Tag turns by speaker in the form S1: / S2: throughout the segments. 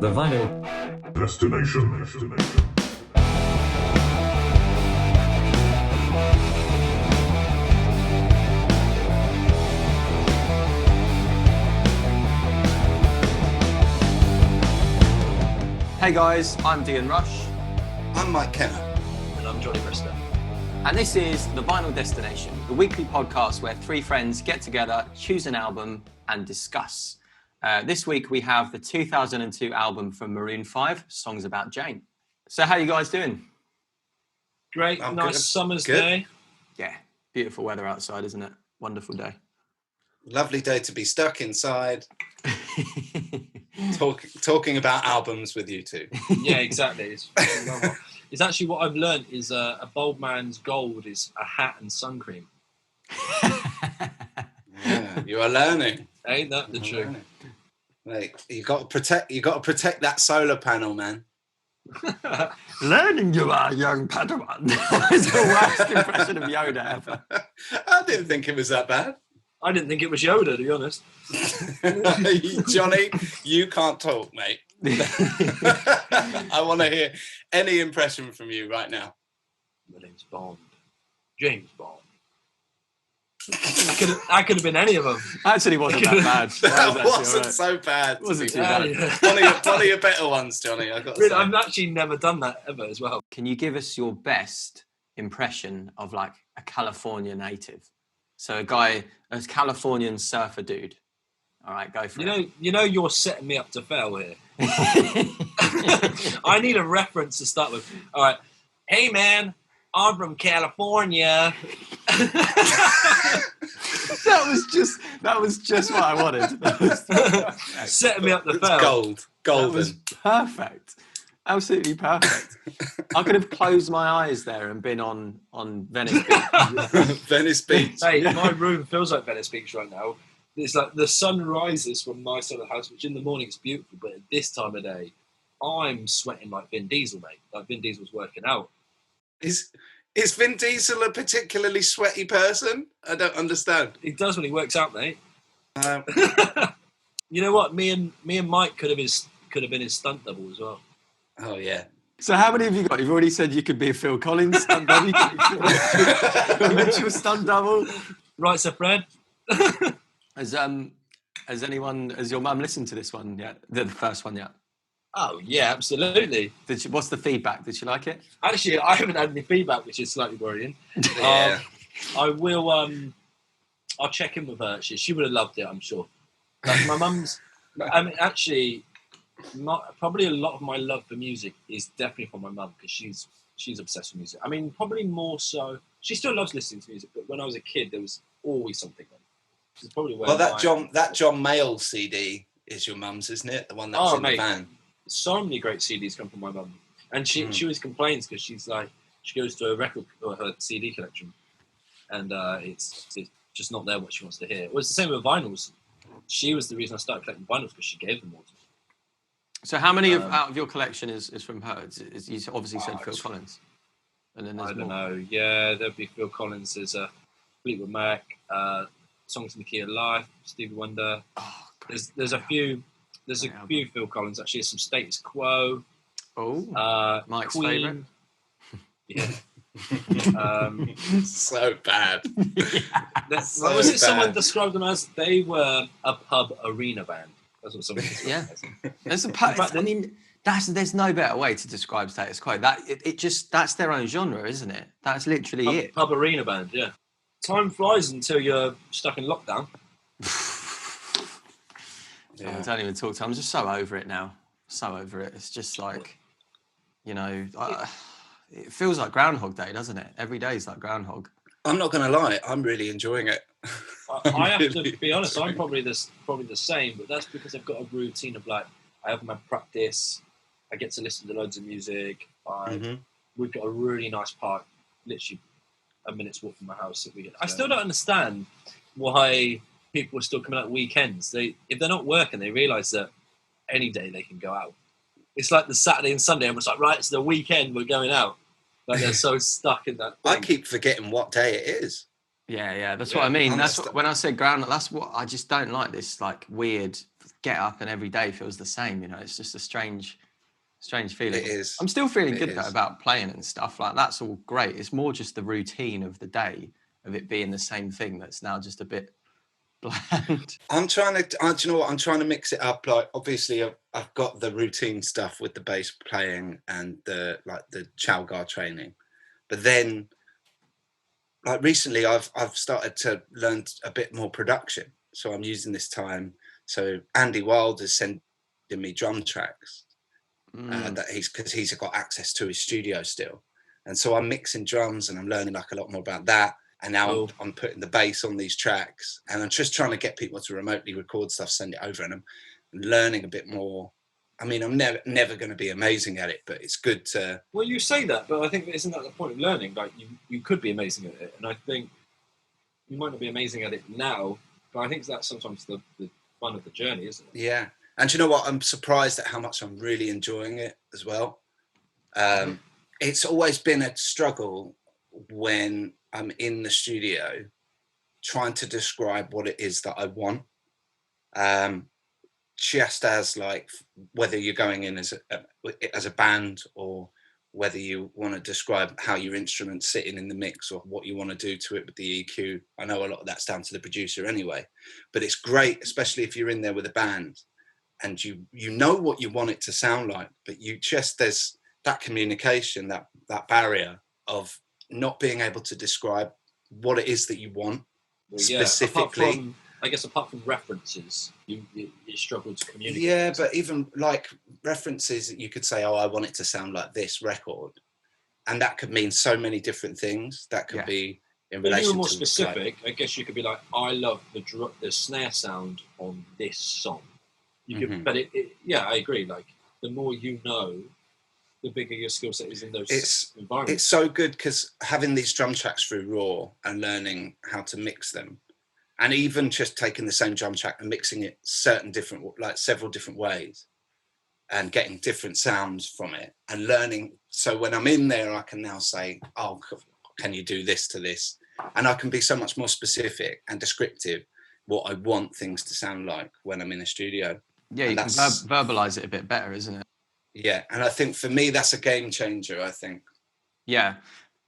S1: The vinyl destination.
S2: Hey guys, I'm Dean Rush.
S3: I'm Mike Kenner.
S4: And I'm Johnny Brister.
S2: And this is The Vinyl Destination, the weekly podcast where three friends get together, choose an album and discuss. This week we have the 2002 album from Maroon 5, Songs About Jane. So how are you guys doing?
S4: Great,
S3: I'm
S4: nice
S3: good.
S4: summer's
S3: Good.
S4: day.
S2: Yeah, beautiful weather outside, isn't it? Wonderful day.
S3: Lovely day to be stuck inside, talking about albums with you two.
S4: Yeah, exactly. It's actually what I've learned is a bold man's gold is a hat and sun cream.
S3: Yeah, you are learning.
S4: Ain't that the truth?
S3: Like you got to protect that solar panel, man.
S2: Learning you are, young Padawan. That was the worst impression of Yoda ever.
S3: I didn't think it was that bad.
S4: I didn't think it was Yoda, to be honest.
S3: Johnny, you can't talk, mate. I want to hear any impression from you right now.
S4: My name's Bond. James Bond. I could have been any of them.
S2: Actually, wasn't that bad.
S3: That wasn't so bad.
S2: Wasn't too
S3: bad.
S2: bad.
S3: One of your better ones, Johnny. I've got to
S4: Really,
S3: say.
S4: I've actually never done that ever as well.
S2: Can you give us your best impression of like a California native? So a Californian surfer dude. All right, go for it.
S4: You know, you're setting me up to fail here. I need a reference to start with. All right, hey man, I'm from California.
S2: That was just what I wanted.
S4: Setting me up to
S3: It's
S4: fail.
S3: golden.
S2: That was perfect. Absolutely perfect. I could have closed my eyes there and been on Venice Beach.
S3: Venice Beach.
S4: Hey, my room feels like Venice Beach right now. It's like the sun rises from my side of the house, which in the morning is beautiful, but at this time of day, I'm sweating like Vin Diesel, mate. Like Vin Diesel's working out.
S3: Is Vin Diesel a particularly sweaty person? I don't understand.
S4: He does when he works out, mate.
S3: Um,
S4: You know what? Me and Mike could have been his stunt double as well.
S3: oh yeah.
S2: So how many have you got? You've already said you could be a Phil Collins stunt double. You could be a Mitchell stunt double.
S4: Right, so Fred.
S2: Has your mum listened to this one yet? The first one yet?
S4: Oh yeah, absolutely.
S2: What's the feedback? Did she like it?
S4: Actually, I haven't had any feedback, which is slightly worrying.
S3: Yeah.
S4: I will. I'll check in with her. She would have loved it, I'm sure. Like my mum's. I mean, actually, probably a lot of my love for music is definitely from my mum because she's obsessed with music. I mean, probably more so. She still loves listening to music, but when I was a kid, there was always something on. Which is probably where.
S3: Well, that John Mayall CD is your mum's, isn't it? The one that's in the van.
S4: So many great CDs come from my mum, and she always complains because she's like she goes to a record or her CD collection, and it's just not there what she wants to hear. Well, it's the same with vinyls. She was the reason I started collecting vinyls because she gave them all to me.
S2: So how many out of your collection is from her? You obviously said Phil Collins. And then there's
S4: I don't
S2: more.
S4: know. Yeah, there'd be Phil Collins. There's Fleetwood Mac, Songs in the Key of Life, Stevie Wonder.
S2: Oh,
S4: There's a few. There's a few Phil Collins. Actually, there's some Status Quo.
S2: Oh, Mike's
S4: Queen.
S2: favourite.
S4: Yeah.
S3: So bad. So
S4: What was it?
S3: bad.
S4: Someone described them as they were a pub arena band. That's what someone described them as.
S2: There's
S4: fact,
S2: I mean, there's no better way to describe Status Quo. That's their own genre, isn't it? That's literally it.
S4: Pub arena band. Yeah. Time flies until you're stuck in lockdown.
S2: Yeah. I don't even talk to. I'm just so over it now. So over it. It's just like, it feels like Groundhog Day, doesn't it? Every day is like Groundhog.
S3: I'm not going to lie. I'm really enjoying it.
S4: I have to be honest. I'm probably the same, but that's because I've got a routine of like I have my practice. I get to listen to loads of music. We've got a really nice park, literally a minute's walk from my house. I still don't understand why people are still coming out weekends. If they're not working, they realise that any day they can go out. It's like the Saturday and Sunday. Everyone's like, right, it's the weekend. We're going out. Like they're so stuck in that thing.
S3: I keep forgetting what day it is.
S2: Yeah. That's what I mean.
S3: Understand.
S2: When I said ground. That's what I just don't like. This like weird get up and every day feels the same. You know, it's just a strange feeling.
S3: It is.
S2: I'm still feeling good though
S3: is.
S2: about playing and stuff. Like that's all great. It's more just the routine of the day of it being the same thing that's now just a bit bland.
S3: I'm trying to. Do you know what? I'm trying to mix it up. Like, obviously, I've got the routine stuff with the bass playing and the chow gar training, but then, like recently, I've started to learn a bit more production. So I'm using this time. So Andy Wild is sending me drum tracks that because he's got access to his studio still, and so I'm mixing drums and I'm learning like a lot more about that. And now I'm putting the bass on these tracks, and I'm just trying to get people to remotely record stuff, send it over, and I'm learning a bit more. I mean, I'm never going to be amazing at it, but it's good to.
S4: Well, you say that, but I think isn't that the point of learning? Like you could be amazing at it, and I think you might not be amazing at it now, but I think that's sometimes the fun of the journey, isn't it?
S3: Yeah, and you know what? I'm surprised at how much I'm really enjoying it as well. It's always been a struggle when I'm in the studio trying to describe what it is that I want. Just as like whether you're going in as a band or whether you want to describe how your instrument's sitting in the mix or what you want to do to it with the EQ. I know a lot of that's down to the producer anyway, but it's great, especially if you're in there with a band and you know what you want it to sound like, but there's that communication, that barrier of not being able to describe what it is that you want specifically.
S4: Apart from references, you struggle to communicate.
S3: Yeah, but even like references, you could say, "Oh, I want it to sound like this record," and that could mean so many different things. That could be in relation to. If you were
S4: more specific, I guess you could be like, "I love the snare sound on this song." You could, but I agree. Like the more you know, the bigger your skill set is in those environments.
S3: It's so good because having these drum tracks through Raw and learning how to mix them. And even just taking the same drum track and mixing it several different ways and getting different sounds from it and learning. So when I'm in there, I can now say, "Oh, can you do this to this?" And I can be so much more specific and descriptive what I want things to sound like when I'm in a studio.
S2: Yeah, you can verbalize it a bit better, isn't it?
S3: Yeah, and I think for me, that's a game changer, I think.
S2: Yeah,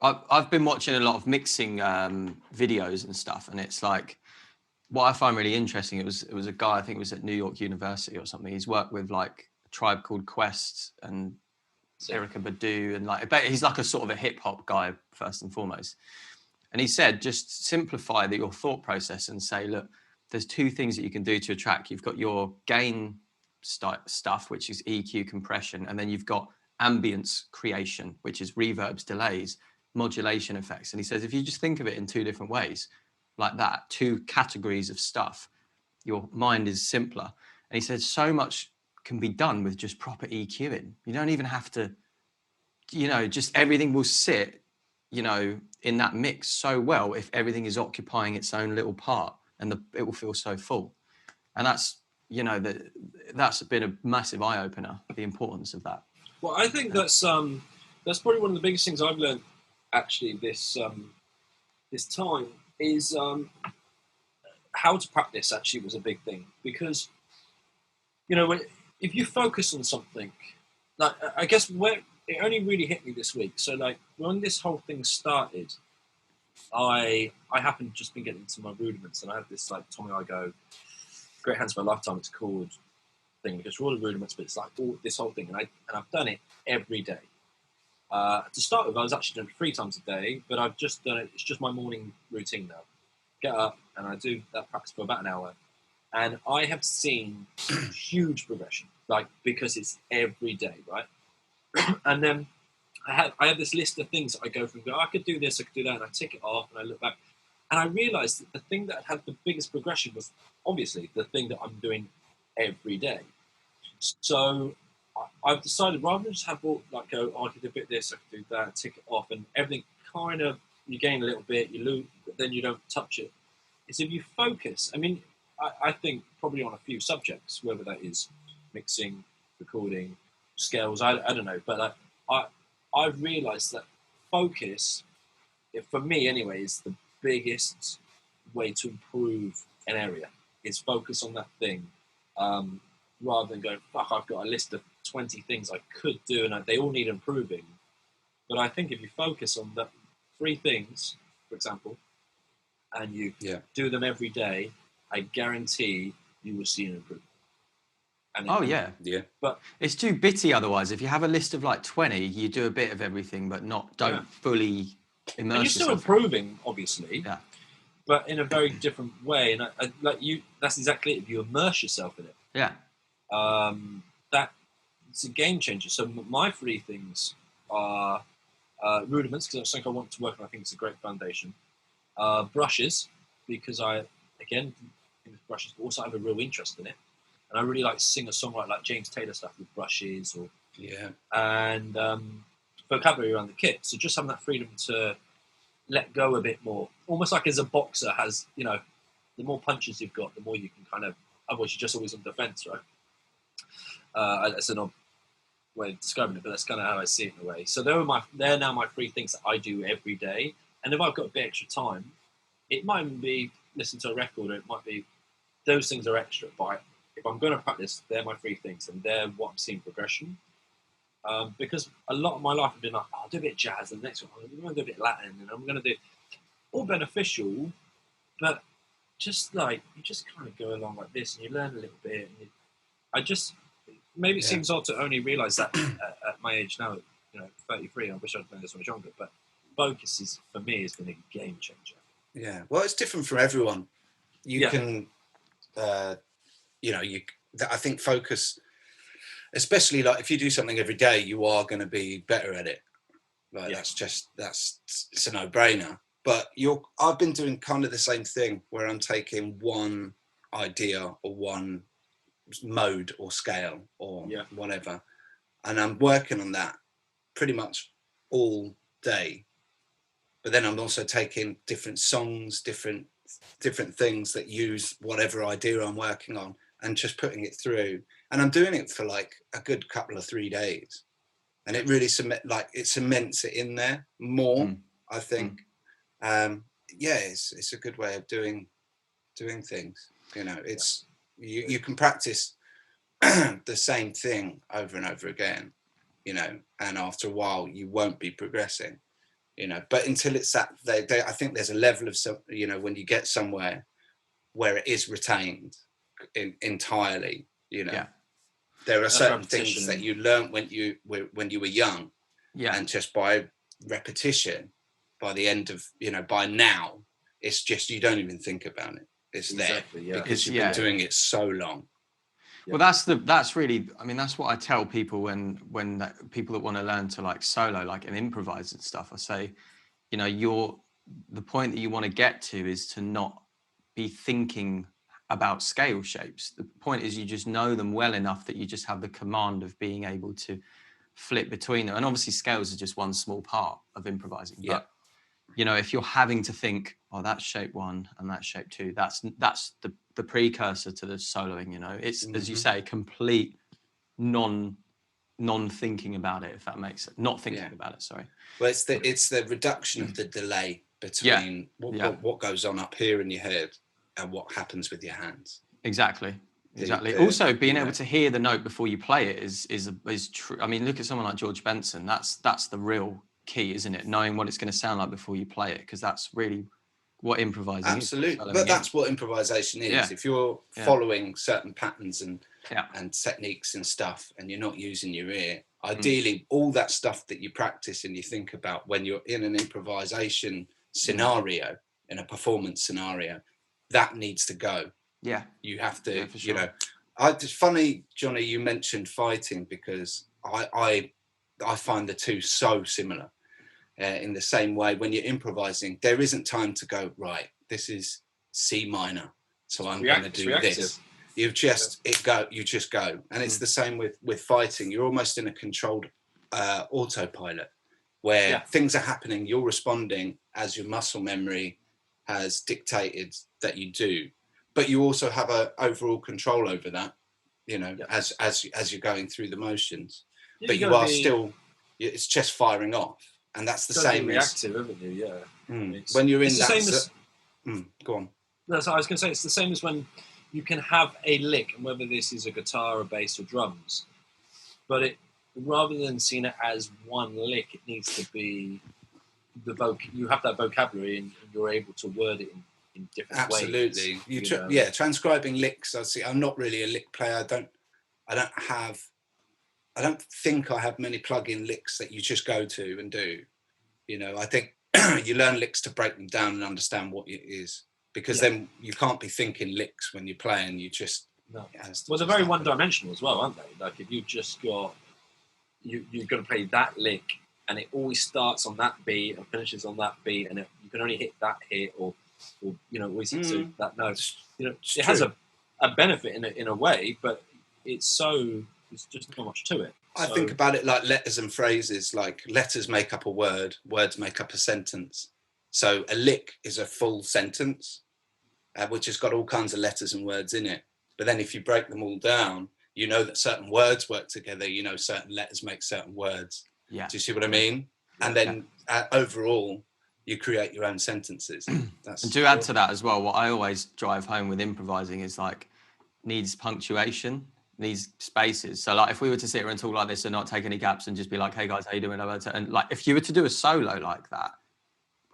S2: I've been watching a lot of mixing videos and stuff, and it's like, what I find really interesting, it was a guy, I think it was at New York University or something. He's worked with like a Tribe Called Quest and Erykah Badu, and like he's like a sort of a hip hop guy first and foremost. And he said, just simplify your thought process and say, look, there's two things that you can do to a track. You've got your gain stuff, which is EQ, compression, and then you've got ambience creation, which is reverbs, delays, modulation effects. And he says, if you just think of it in two different ways, like that, two categories of stuff, your mind is simpler. And he said so much can be done with just proper EQing. You don't even have to, just everything will sit, in that mix so well if everything is occupying its own little part, and it will feel so full. And that's, that's been a massive eye-opener, the importance of that.
S4: Well, I think that's probably one of the biggest things I've learned actually this time is how to practice. Actually was a big thing, because if you focus on something, like I guess where it only really hit me this week. So like when this whole thing started, I happened to just been getting into my rudiments, and I have this like Tommy Igoe Great Hands of My Lifetime, it's called, thing, because for all the rudiments, but it's like this whole thing, and I've done it every day. To start with, I was actually doing it 3 times a day, but I've just done it. It's just my morning routine now. Get up and I do that practice for about an hour, and I have seen huge progression, like because it's every day, right? And then I have this list of things that I go through and go, I could do this, I could do that, and I tick it off, and I look back, and I realised that the thing that had the biggest progression was obviously the thing that I'm doing every day. So I've decided, rather than just have like go, I could do a bit of this, I could do that, tick it off, and everything kind of, you gain a little bit, you lose, but then you don't touch it. Is if you focus, I mean, I think probably on a few subjects, whether that is mixing, recording, scales, I don't know, but I've realised that focus, for me anyway, is the biggest way to improve an area. Is focus on that thing, rather than go, fuck, I've got a list of 20 things I could do and they all need improving. But I think if you focus on the 3 things, for example, and you do them every day, I guarantee you will see an improvement.
S2: Yeah. But it's too bitty otherwise. If you have a list of like 20, you do a bit of everything, but don't fully immerse yourself.
S4: And you're still improving, obviously.
S2: Yeah.
S4: But in a very different way, and that's exactly it. If you immerse yourself in it, that it's a game changer. So my 3 things are rudiments, because it's something I want to work on. I think it's a great foundation. Brushes, because I think it's brushes, but also I have a real interest in it, and I really like singer-songwriter like James Taylor stuff with brushes, and vocabulary around the kit. So just having that freedom to let go a bit more, almost like as a boxer has, the more punches you've got, the more you can kind of, otherwise you're just always on defense, right? That's an odd way of describing it, but that's kind of how I see it in a way. So they're now my 3 things that I do every day. And if I've got a bit extra time, it might be listen to a record, or it might be those things are extra. But if I'm going to practice, they're my 3 things, and they're what I'm seeing progression. Because a lot of my life has been like, I'll do a bit of jazz, and the next one I'm going to do a bit of Latin, and I'm going to do all beneficial, but just like you just kind of go along like this, and you learn a little bit. And maybe it seems odd to only realise that at my age now, 33. I wish I'd done this when I was younger, but focus for me has been a game changer.
S3: Yeah, well, it's different for everyone. You can, I think focus. Especially like if you do something every day, you are going to be better at it. Like it's a no-brainer. But I've been doing kind of the same thing where I'm taking one idea or one mode or scale or whatever, and I'm working on that pretty much all day. But then I'm also taking different songs, different things that use whatever idea I'm working on, and just putting it through. And I'm doing it for like a good couple of 3 days, and it really cements it in there more. I think, it's a good way of doing things. It's you can practice the same thing over and over again, and after a while you won't be progressing, But until it's that, I think there's a level of when you get somewhere where it is retained entirely, There are certain things that you learn when you were young, and just by repetition, by the end of by now, it's just you don't even think about it. It's there because you've been doing it so long.
S2: Well, that's really. I mean, that's what I tell people when people that want to learn to like solo, like and improvise and stuff. I say, the point that you want to get to is to not be thinking about scale shapes. The point is you just know them well enough that you just have the command of being able to flip between them. And obviously scales are just one small part of improvising. Yeah. But, if you're having to think, oh, that's shape 1 and that's shape 2, that's the precursor to the soloing, It's, as you say, complete non-thinking about it, if that makes it. Not thinking about it, sorry.
S3: Well, it's the reduction of the delay between what goes on up here in your head and what happens with your hands.
S2: Exactly. Also, being able to hear the note before you play it is true. I mean, look at someone like George Benson. That's the real key, isn't it? Knowing what it's going to sound like before you play it, because that's really what improvising is.
S3: Absolutely, but that's what improvisation is. Yeah. If you're following certain patterns and techniques and stuff, and you're not using your ear, ideally, all that stuff that you practice and you think about when you're in an improvisation scenario, in a performance scenario, that needs to go. Yeah, you have to. Sure. It's funny, Johnny, you mentioned fighting, because I find the two so similar. In the same way, when you're improvising, there isn't time to go, right, this is C minor, so I'm going to do this. You just go. And it's the same with fighting. You're almost in a controlled autopilot where things are happening, you're responding as your muscle memory has dictated that you do. But you also have an overall control over that, as you're going through the motions. But you are still, it's just firing off. And that's the same
S4: reactive, haven't you? Yeah.
S3: When you're in that. Go on.
S4: That's what I was going to say. It's the same as when you can have a lick, and whether this is a guitar, a bass, or drums, but it rather than seeing it as one lick, it needs to be you have that vocabulary, and you're able to word it in different ways.
S3: Absolutely. Transcribing licks. I'm not really a lick player. I don't think I have many plug-in licks that you just go to and do. I think you learn licks to break them down and understand what it is, because then you can't be thinking licks when you're playing. You just
S4: Well, they're very one-dimensional as well, aren't they? Like if you've just got you're going to play that lick, and it always starts on that beat and finishes on that beat, and you can only hit that hit or always hit to that note. It has a benefit in a way, but it's just not much to it.
S3: I think about it like letters and phrases. Like letters make up a word, words make up a sentence. So a lick is a full sentence, which has got all kinds of letters and words in it. But then if you break them all down, you know that certain words work together. Certain letters make certain words.
S2: Yeah.
S3: Do you see what I mean? And then overall, you create your own sentences.
S2: And to add to that as well, what I always drive home with improvising is like needs punctuation, needs spaces. So like if we were to sit here and talk like this and not take any gaps and just be like, hey guys, how you doing? And like if you were to do a solo like that,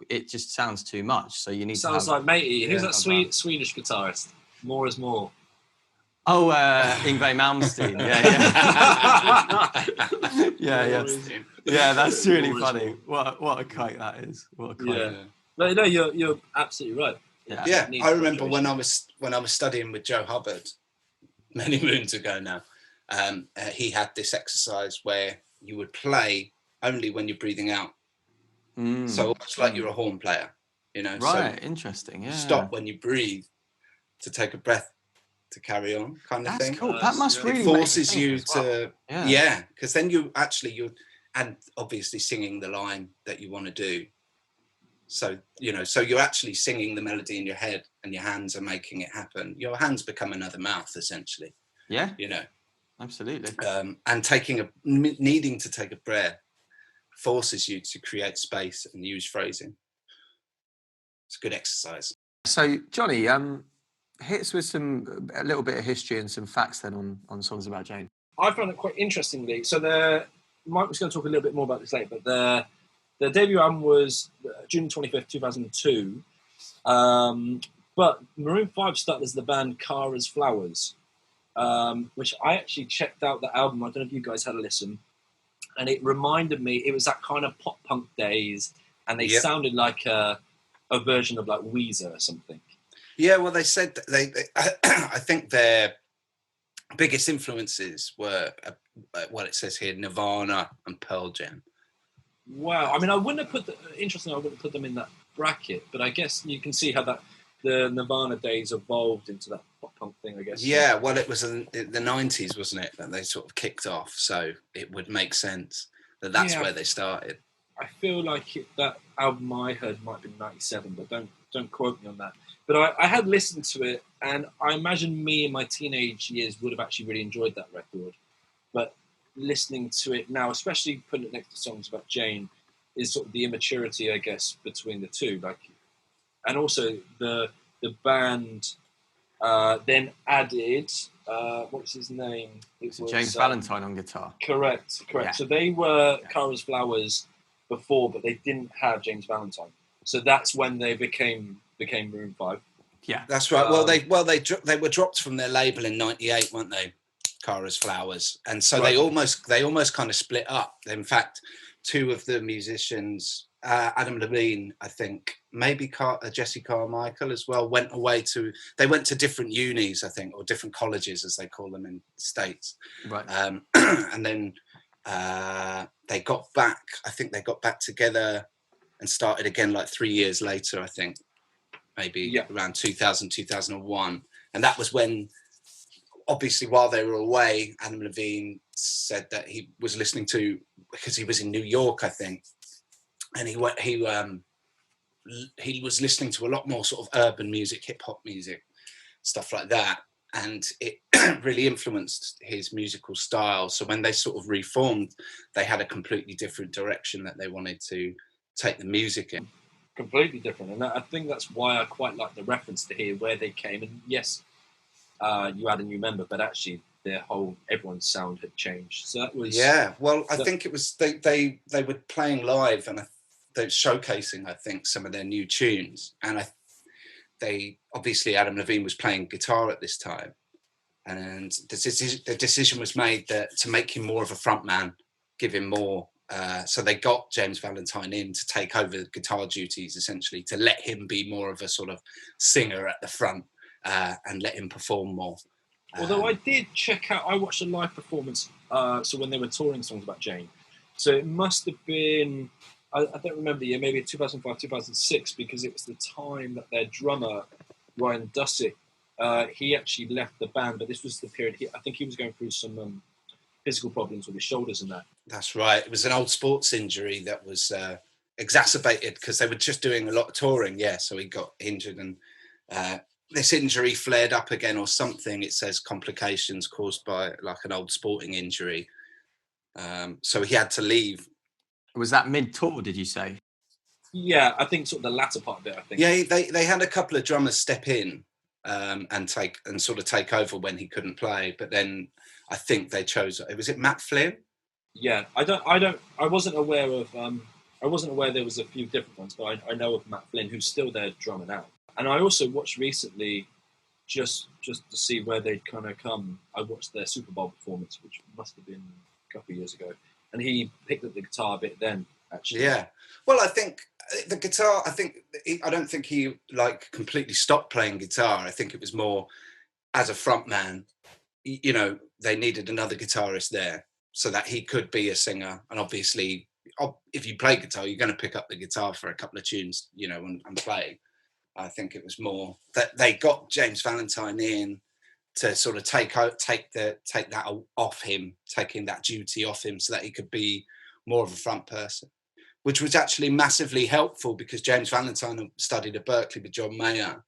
S2: it just sounds too much. So you need
S4: sounds like matey. Who's that Swedish guitarist? More is more.
S2: Oh, Yngwie Malmsteen. Yeah. Yeah, that's really funny. What a quote that is. What a quote.
S4: Yeah. No, you're absolutely right.
S3: Yeah. I remember when I was studying with Joe Hubbard many moons ago now. He had this exercise where you would play only when you're breathing out. So almost like you're a horn player,
S2: Right, so interesting. Yeah.
S3: Stop when you breathe to take a breath to carry on, kind of thing.
S2: That's cool. That must really
S3: it forces you
S2: well.
S3: to because then you're and obviously singing the line that you want to do. So you're actually singing the melody in your head, and your hands are making it happen. Your hands become another mouth, essentially.
S2: Yeah. Absolutely.
S3: And needing to take a breath forces you to create space and use phrasing. It's a good exercise.
S2: So Johnny, hit us with a little bit of history and some facts then on Songs About Jane.
S4: I found it quite interestingly. So Mike was going to talk a little bit more about this later, but the debut album was June 25th, 2002. But Maroon 5 started as the band Cara's Flowers, which I actually checked out the album. I don't know if you guys had a listen. And it reminded me, it was that kind of pop punk days, and they sounded like a version of like Weezer or something.
S3: Yeah, well, they said I think their biggest influences were what it says here: Nirvana and Pearl Jam.
S4: Wow, I mean, I wouldn't have put them in that bracket, but I guess you can see how the Nirvana days evolved into that pop punk thing, I guess.
S3: Yeah, well, it was in the 90s, wasn't it, that they sort of kicked off, so it would make sense that's where they started.
S4: I feel like that album I heard might have been 97, but don't quote me on that. But I had listened to it, and I imagine me in my teenage years would have actually really enjoyed that record. But listening to it now, especially putting it next to Songs About Jane, is sort of the immaturity, I guess, between the two. And also the band then added what's his name?
S2: It was James Valentine on guitar.
S4: Correct. Yeah. So they were Cara's Flowers before, but they didn't have James Valentine. So that's when they became Maroon 5.
S2: Yeah,
S3: that's right. They were dropped from their label in '98, weren't they? Cara's Flowers, and so they almost kind of split up. In fact, two of the musicians, Adam Levine, I think, maybe Jesse Carmichael as well, went to different unis, I think, or different colleges as they call them in the States.
S2: Right.
S3: And then they got back. I think they got back together and started again like 3 years later, I think, maybe around 2000, 2001. And that was when, obviously, while they were away, Adam Levine said that he was listening to, because he was in New York, I think, and he was listening to a lot more sort of urban music, hip hop music, stuff like that, and it really influenced his musical style. So when they sort of reformed, they had a completely different direction that they wanted to take the music in.
S4: completely different. And I think that's why I quite like the reference to hear where they came. And yes, you had a new member, but actually everyone's sound had changed. So that was
S3: I think it was they were playing live and they were showcasing, I think, some of their new tunes, and they obviously Adam Levine was playing guitar at this time, and the decision was made that to make him more of a front man, give him more. So they got James Valentine in to take over the guitar duties, essentially, to let him be more of a sort of singer at the front and let him perform more.
S4: Although I did check out, I watched a live performance, so when they were touring songs about Jane. So it must have been, I don't remember the year, maybe 2005, 2006, because it was the time that their drummer, Ryan Dussick, he actually left the band, but this was the period, I think he was going through some physical problems with his shoulders and that.
S3: That's right. It was an old sports injury that was exacerbated because they were just doing a lot of touring. Yeah, so he got injured and this injury flared up again or something. It says complications caused by like an old sporting injury. So he had to leave.
S2: Was that mid-tour, did you say?
S4: Yeah, I think sort of the latter part of it, I think.
S3: Yeah, they had a couple of drummers step in and take over when he couldn't play. But then I think they chose, was it Matt Flynn?
S4: Yeah, I wasn't aware there was a few different ones, but I know of Matt Flynn, who's still their drummer now. And I also watched recently, just to see where they'd kind of come, I watched their Super Bowl performance, which must have been a couple of years ago. And he picked up the guitar a bit then, actually.
S3: Yeah. Well, I think the guitar, I don't think he like completely stopped playing guitar. I think it was more as a front man, you know, they needed another guitarist there so that he could be a singer. And obviously, if you play guitar, you're going to pick up the guitar for a couple of tunes, you know, and play. I think it was more that they got James Valentine in to sort of take that off him, taking that duty off him so that he could be more of a front person, which was actually massively helpful because James Valentine studied at Berkeley with John Mayer.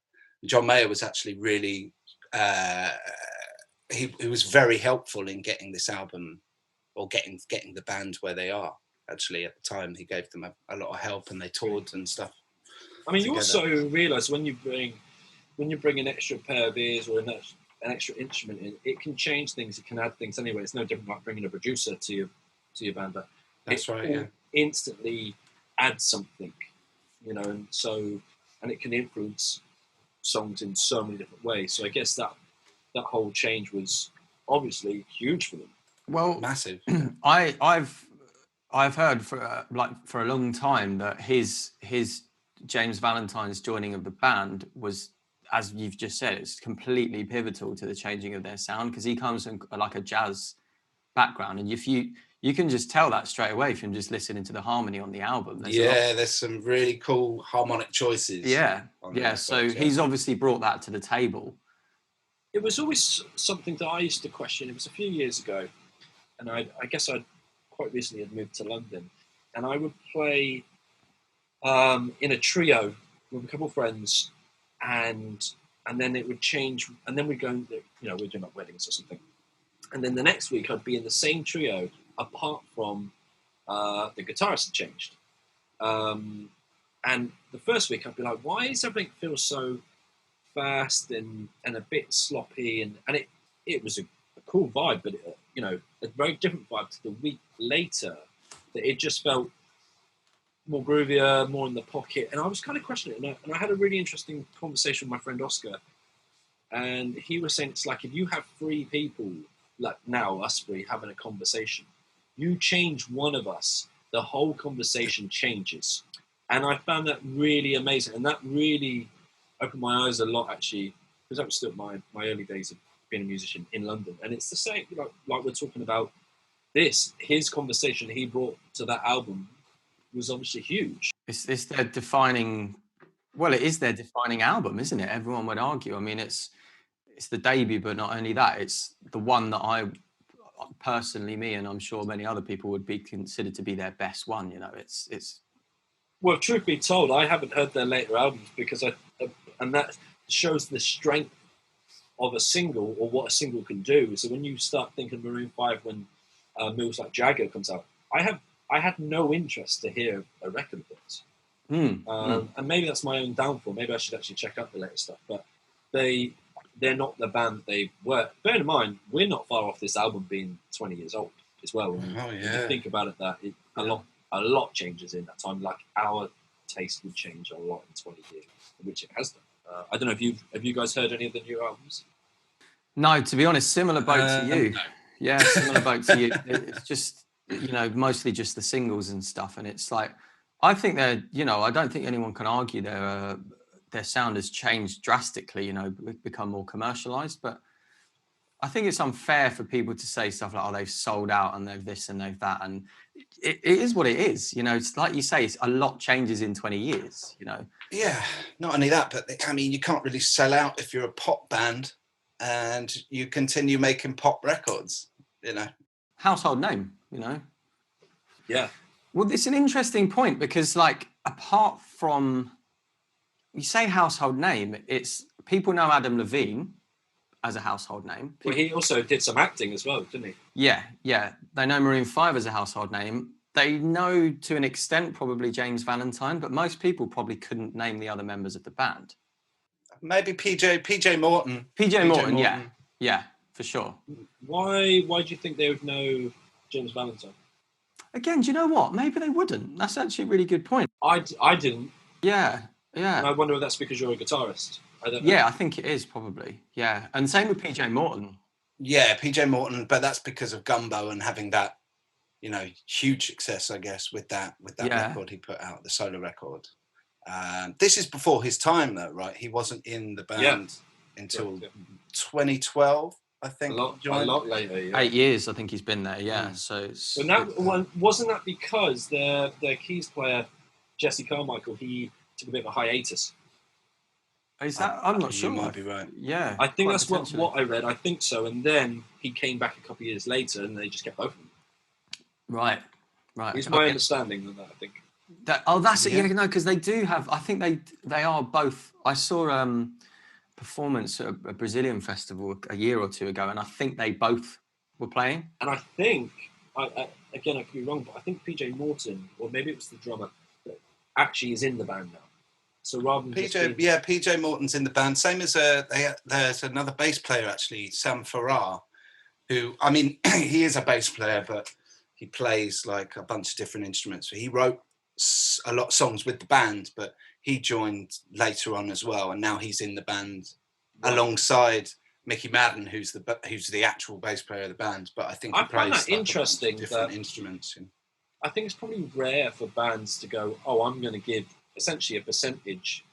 S3: John Mayer was actually really, he was very helpful in getting this album or getting the band where they are. Actually, at the time, he gave them a lot of help and they toured and stuff.
S4: I mean, you also realise when you bring an extra pair of ears or an extra instrument in, it can change things. It can add things anyway. It's no different like bringing a producer to your band, but
S3: that's right. Yeah,
S4: instantly adds something, you know, and it can influence songs in so many different ways. So I guess that whole change was obviously huge for them.
S2: Well,
S3: massive.
S2: I've heard for a long time that his James Valentine's joining of the band was, as you've just said, it's completely pivotal to the changing of their sound because he comes from like a jazz background, and if you can just tell that straight away from just listening to the harmony on the album.
S3: There's some really cool harmonic choices.
S2: Yeah. So he's obviously brought that to the table.
S4: It was always something that I used to question. It was a few years ago, and I guess I'd quite recently had moved to London, and I would play in a trio with a couple of friends, and then it would change, and then we'd go, you know, we're doing like weddings or something, and then the next week I'd be in the same trio, apart from the guitarist had changed, and the first week I'd be like, why does everything feel so fast and a bit sloppy, and it was a cool vibe, but you know, a very different vibe to the week later, that it just felt more groovier, more in the pocket, and I was kind of questioning it, and I had a really interesting conversation with my friend Oscar, and he was saying it's like if you have three people, like now us three having a conversation, you change one of us, the whole conversation changes, and I found that really amazing, and that really opened my eyes a lot actually, because that was still my early days of being a musician in London, and it's the same like we're talking about this. His conversation he brought to that album was obviously huge.
S2: It's their defining. Well, it is their defining album, isn't it? Everyone would argue. I mean, it's the debut, but not only that, it's the one that I personally, me, and I'm sure many other people would be considered to be their best one. You know, it's.
S4: Well, truth be told, I haven't heard their later albums because and that shows the strength of a single or what a single can do. So when you start thinking Maroon 5 when Moves Like Jagger comes out, I had no interest to hear a record of it. And maybe that's my own downfall. Maybe I should actually check out the latest stuff. But they're not the band that they were. Bear in mind, we're not far off this album being 20 years old as well. When you think about it, a lot changes in that time. Like our taste would change a lot in 20 years, which it has done. I don't know if have you guys heard any of the new albums?
S2: No, to be honest, similar boat to you.
S4: No.
S2: Yeah, similar boat to you. It's just, mostly just the singles and stuff. And it's like, I think I don't think anyone can argue their sound has changed drastically, become more commercialized. But I think it's unfair for people to say stuff like, oh, they've sold out and they've this and they've that. And it is what it is. It's like you say, it's a lot changes in 20 years,
S3: Yeah, not only that, but you can't really sell out if you're a pop band and you continue making pop records,
S2: Household name,
S4: Yeah.
S2: Well, it's an interesting point because, like, apart from, you say household name, it's people know Adam Levine as a household name.
S4: Well, he also did some acting as well, didn't he?
S2: Yeah. They know Maroon 5 as a household name. They know, to an extent, probably James Valentine, but most people probably couldn't name the other members of the band.
S3: Maybe PJ Morton.
S2: PJ Morton, yeah, for sure.
S4: Why do you think they would know James Valentine?
S2: Again, do you know what? Maybe they wouldn't. That's actually a really good point.
S4: I didn't.
S2: Yeah.
S4: And I wonder if that's because you're a guitarist. I don't know.
S2: Yeah, I think it is probably. Yeah, and same with PJ Morton.
S3: Yeah, PJ Morton, but that's because of Gumbo and having that, huge success, I guess, with that record he put out, the solo record. This is before his time, though, right? He wasn't in the band until 2012, I think.
S4: A lot later. Yeah.
S2: 8 years, I think he's been there. Yeah, so.
S4: But that wasn't that because their keys player Jesse Carmichael, he took a bit of a hiatus.
S2: Is that? I'm not sure.
S3: You might be right.
S2: Yeah,
S4: I think that's what I read. I think so. And then he came back a couple of years later, and they just kept both of them.
S2: Right.
S4: It's my understanding of that. I think.
S2: That's it. Yeah, no, because they do have. I think they are both. I saw performance at a Brazilian festival a year or two ago, and I think they both were playing.
S4: And I think, again, I could be wrong, but I think PJ Morton, or maybe it was the drummer, actually is in the band now. So rather than
S3: PJ Morton's in the band. Same as there's another bass player actually, Sam Farrar, who he is a bass player, but he plays like a bunch of different instruments. So he wrote a lot of songs with the band, but he joined later on as well, and now he's in the band alongside Mickey Madden, who's the actual bass player of the band. But I think he plays
S4: find that interesting.
S3: Different instruments.
S4: I think it's probably rare for bands to go, "Oh, I'm going to give essentially a percentage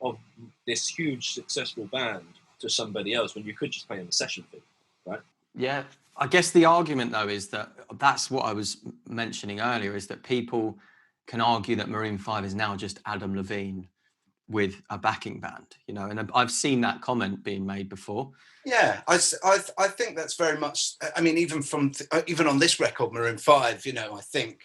S4: of this huge successful band to somebody else," when you could just play on the session fee, right?
S2: Yeah, I guess the argument though is that's what I was mentioning earlier, is that people can argue that Maroon 5 is now just Adam Levine with a backing band, and I've seen that comment being made before.
S3: Yeah, I think that's very much. Even on this record, Maroon 5, I think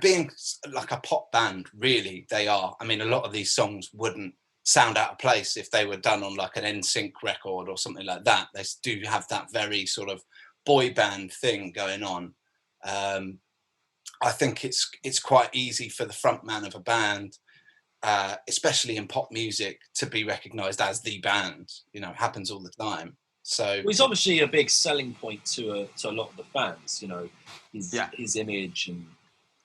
S3: being like a pop band, really, they are. A lot of these songs wouldn't sound out of place if they were done on like an NSYNC record or something like that. They do have that very sort of boy band thing going on. I think it's quite easy for the front man of a band, especially in pop music, to be recognised as the band. It happens all the time. So
S4: he's obviously a big selling point to a lot of the fans. His image and.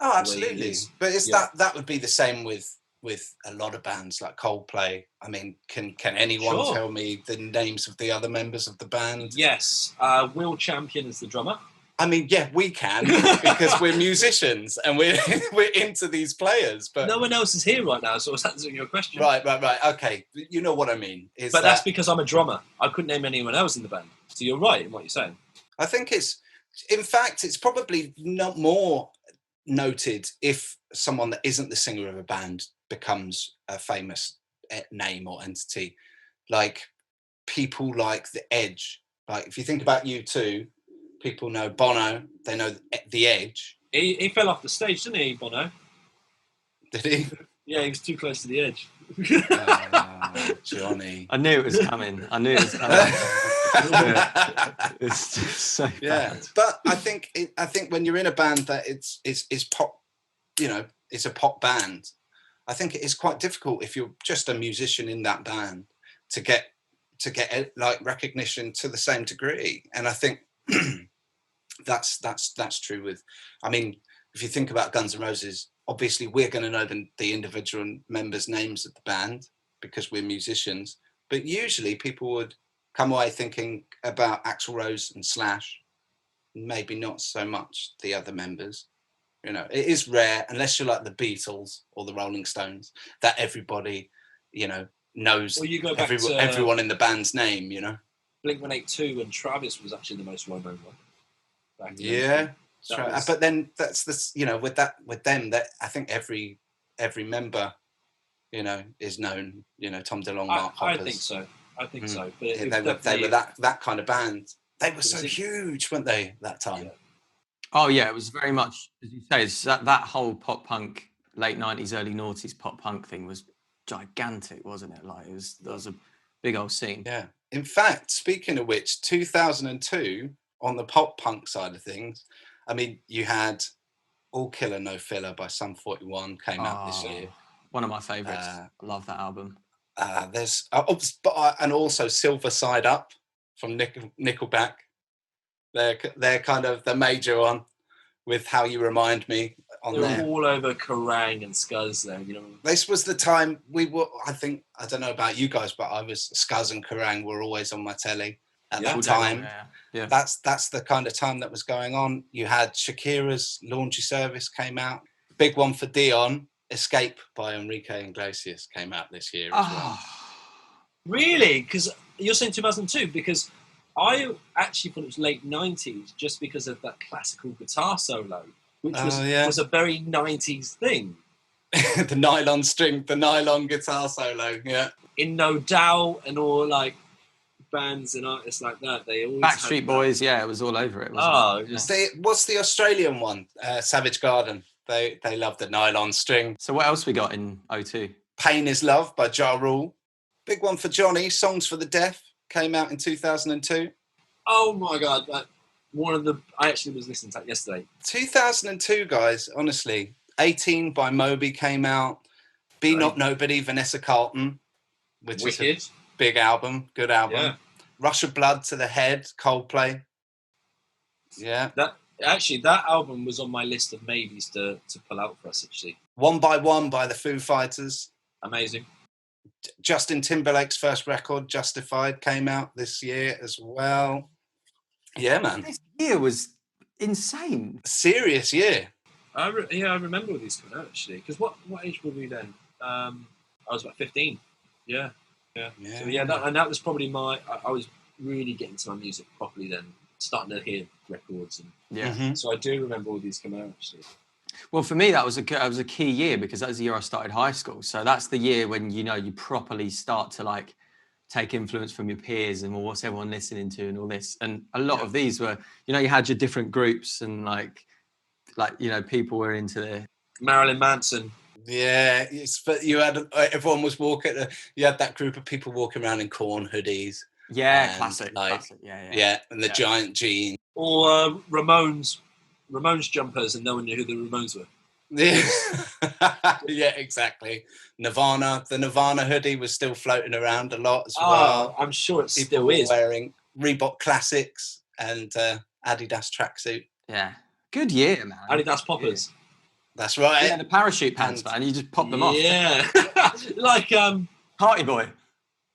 S3: Oh, absolutely. But that would be the same with a lot of bands like Coldplay. Can anyone tell me the names of the other members of the band?
S4: Yes. Will Champion is the drummer.
S3: Yeah, we can, because we're musicians and we're into these players. But
S4: no one else is here right now, so I was answering your question.
S3: Right. Okay, you know what I mean.
S4: But that's because I'm a drummer. I couldn't name anyone else in the band. So you're right in what you're saying.
S3: I think it's probably not more noted if someone that isn't the singer of a band becomes a famous name or entity, like people like The Edge. Like if you think about U2, people know Bono, they know The Edge.
S4: He fell off the stage, didn't he, Bono?
S3: Did he?
S4: Yeah, he was too close to the edge.
S3: Johnny.
S2: I knew it was coming. It's just so bad.
S3: But I think when you're in a band that it's pop, it's a pop band, I think it is quite difficult if you're just a musician in that band to get like recognition to the same degree. And I think that's true with, I mean, if you think about Guns N' Roses, obviously we're going to know the individual members' names of the band because we're musicians, but usually people would come away thinking about Axl Rose and Slash, maybe not so much the other members. You know, it is rare, unless you're like the Beatles or the Rolling Stones, that everybody, you know, knows
S4: Well, you go back to
S3: everyone in the band's name, you know.
S4: Blink-182 and Travis was actually the most well-known one.
S3: Yeah, right. But then that's this, you know, with them, that I think every member, you know, is known. You know, Tom DeLonge, Mark Hoppus.
S4: I think so. But
S3: they were that kind of band. They were so huge, weren't they, that time?
S2: Yeah. Oh yeah, it was very much, as you say, it's that whole pop punk, late 90s, early noughties pop punk thing was gigantic, wasn't it? Like there was a big old scene.
S3: Yeah. In fact, speaking of which, 2002 on the pop punk side of things, I mean, you had All Killer No Filler by Sum 41 came out this year.
S2: One of my favourites. I love that album.
S3: And also Silver Side Up from Nickelback. They're kind of the major one with How You Remind Me on there.
S4: They were all over Kerrang and Scuzz then, you know.
S3: This was the time we were, I don't know about you guys, but Scuzz and Kerrang were always on my telly at that time.
S2: Yeah.
S3: That's the kind of time that was going on. You had Shakira's Laundry Service came out. Big one for Dion, Escape by Enrique Iglesias came out this year as well.
S4: Really? Because you're saying 2002, because I actually thought it was late 90s just because of that classical guitar solo, which was a very 90s thing.
S3: The nylon string, the nylon guitar solo, yeah.
S4: In No Doubt and all like bands and artists like that, they always
S2: Backstreet Boys, it was all over it.
S3: What's the Australian one? Savage Garden. They love the nylon string.
S2: So what else we got in 02?
S3: Pain Is Love by Ja Rule. Big one for Johnny, Songs for the Deaf, came out in 2002.
S4: Oh my God, I actually was listening to that yesterday.
S3: 2002, guys, honestly. 18 by Moby came out. Be Not Nobody, Vanessa Carlton, which is a big album, good album. Yeah. Rush of Blood to the Head, Coldplay. Yeah.
S4: That album was on my list of maybes to pull out for us, actually. One by
S3: the Foo Fighters.
S4: Amazing.
S3: Justin Timberlake's first record, Justified, came out this year as well. Yeah, man.
S2: This year was insane.
S3: A serious year.
S4: I remember all these coming out, actually. Because what age were we then? I was about 15. Yeah. So that was probably I was really getting to my music properly then, starting to hear records. So I do remember all these coming out, actually.
S2: Well, for me, that was a key year because that was the year I started high school. So that's the year when, you know, you properly start to like take influence from your peers and what's everyone listening to and all this. And a lot of these were, you know, you had your different groups and like, you know, people were into the
S4: Marilyn Manson.
S3: Yeah, but you had everyone was walking. You had that group of people walking around in Korn hoodies.
S2: Yeah, classic.
S3: Yeah, and the giant jeans.
S4: Or Ramones jumpers, and no one knew who the Ramones were.
S3: Yeah, exactly. Nirvana, the Nirvana hoodie was still floating around a lot as well.
S4: I'm sure it still is.
S3: Wearing Reebok Classics and Adidas tracksuit.
S2: Yeah, good year, man.
S4: Adidas poppers.
S3: That's right.
S2: Yeah, the parachute pants, man. You just pop them off.
S4: Yeah, like
S2: Party Boy.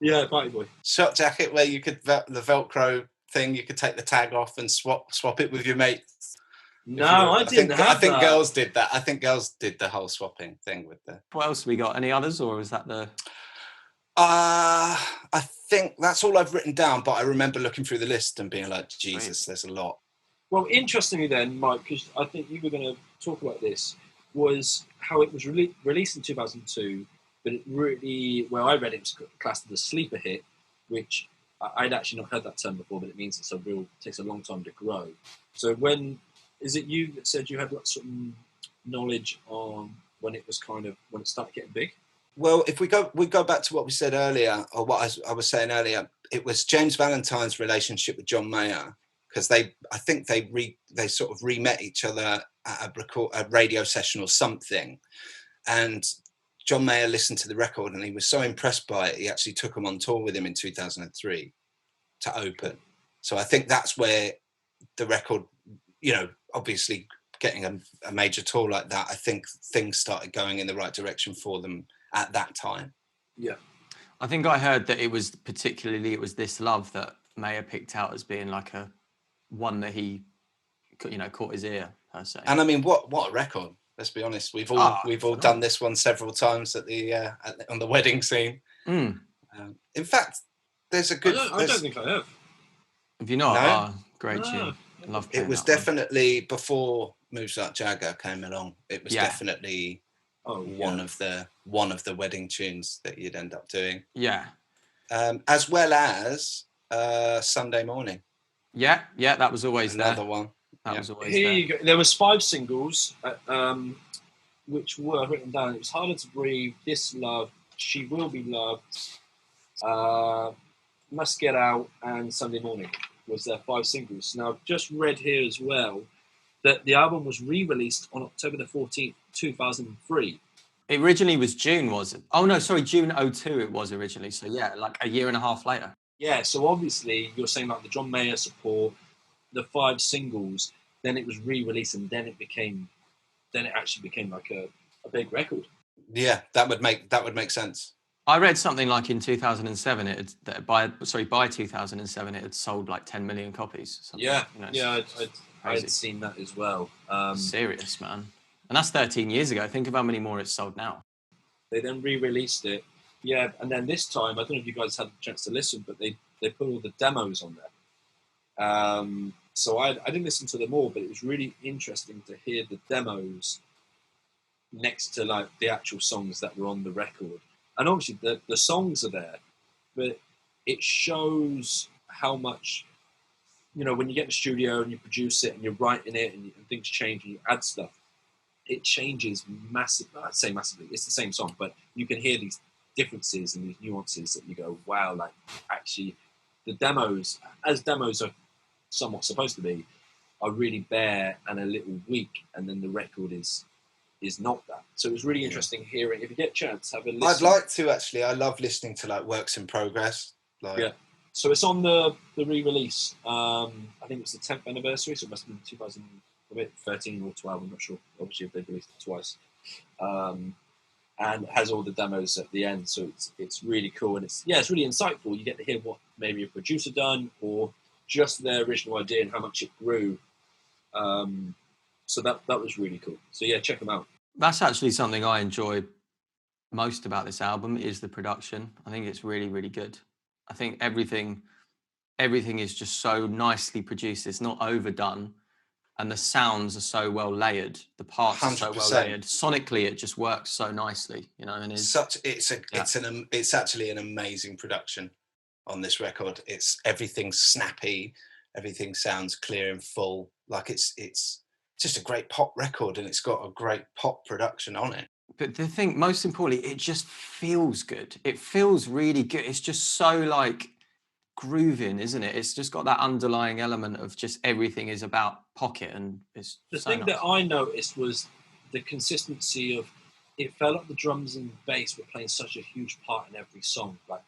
S4: Yeah, Party Boy.
S3: Shot jacket where you could the Velcro thing. You could take the tag off and swap it with your mates.
S4: No, I think
S3: girls did that. I think girls did the whole swapping thing with the.
S2: What else we got? Any others, or is that the?
S3: I think that's all I've written down. But I remember looking through the list and being like, Jesus, there's a lot.
S4: Well, interestingly, then, Mike, because I think you were going to talk about this, was how it was released in 2002, but it really, where I read it, was classed as a sleeper hit, which I'd actually not heard that term before, but it means takes a long time to grow. So is it you that said you had lots of knowledge on when it started getting big?
S3: Well, if we go back to what we said earlier, or what I was saying earlier, it was James Valentine's relationship with John Mayer, because I think they sort of re-met each other at a radio session or something, and John Mayer listened to the record and he was so impressed by it, he actually took them on tour with him in 2003 to open. So I think that's where the record, obviously getting a major tour like that, I think things started going in the right direction for them at that time.
S4: Yeah.
S2: I think I heard that it was This Love that Mayer picked out as being like one that he, caught his ear per se.
S3: And I mean, what a record. Let's be honest. We've all done this one several times at the on the wedding scene.
S2: Mm.
S3: In fact, there's a good.
S4: I don't think I have.
S2: Have you not?
S3: No?
S2: Oh, great tune. I love
S3: it was definitely before Moves Like Jagger came along. It was definitely one of the wedding tunes that you'd end up doing.
S2: Yeah.
S3: As well as Sunday Morning.
S2: Yeah, that was always
S3: another one.
S2: That was always
S4: Here
S2: there.
S4: you go. There was 5 singles, which were written down. It was Harder to Breathe, This Love, She Will Be Loved, Must Get Out, and Sunday Morning was their 5 singles. Now, I've just read here as well that the album was re-released on October the 14th, 2003.
S2: It originally was June, was it? Oh, no, sorry, June 2002 it was originally. So, yeah, like a year and a half later.
S4: Yeah, so obviously you're saying like the John Mayer support, the 5 singles, then it was re-released and then it actually became like a big record.
S3: Yeah, that would make sense.
S2: I read something like in 2007, by 2007 it had sold like 10 million copies.
S4: Yeah, I'd seen that as well.
S2: Serious, man. And that's 13 years ago. Think of how many more it's sold now.
S4: They then re-released it. Yeah, and then this time, I don't know if you guys had a chance to listen, but they put all the demos on there. So I didn't listen to them all, but it was really interesting to hear the demos next to like the actual songs that were on the record. And obviously the songs are there, but it shows how much, when you get in the studio and you produce it and you're writing it and things change and you add stuff, it changes massively. I'd say massively. It's the same song, but you can hear these differences and these nuances that you go, wow, like actually the demos, as demos are somewhat supposed to be, are really bare and a little weak, and then the record is not that. So it was really interesting hearing. If you get a chance, have a listen.
S3: I'd like to actually. I love listening to like works in progress.
S4: Yeah. So it's on the re-release. I think it's the 10th anniversary, so it must have been 2013 or 12. I'm not sure. Obviously, if they've released it twice. And it has all the demos at the end, so it's really cool, and it's really insightful. You get to hear what maybe a producer done, or just their original idea and how much it grew. So that was really cool. So yeah, check them out.
S2: That's actually something I enjoy most about this album is the production. I think it's really, really good. I think everything is just so nicely produced. It's not overdone. And the sounds are so well layered. The parts 100%. Are so well layered. Sonically, it just works so nicely, And
S3: it's actually an amazing production on this record. Everything's snappy, everything sounds clear and full. Like it's just a great pop record, and it's got a great pop production on it.
S2: But the thing, most importantly, it just feels good. It feels really good. It's just so like grooving, isn't it? It's just got that underlying element of just everything is about pocket, and it's
S4: the
S2: so
S4: thing
S2: nice.
S4: That I noticed was the consistency of it. Felt like the drums and bass were playing such a huge part in every song. Like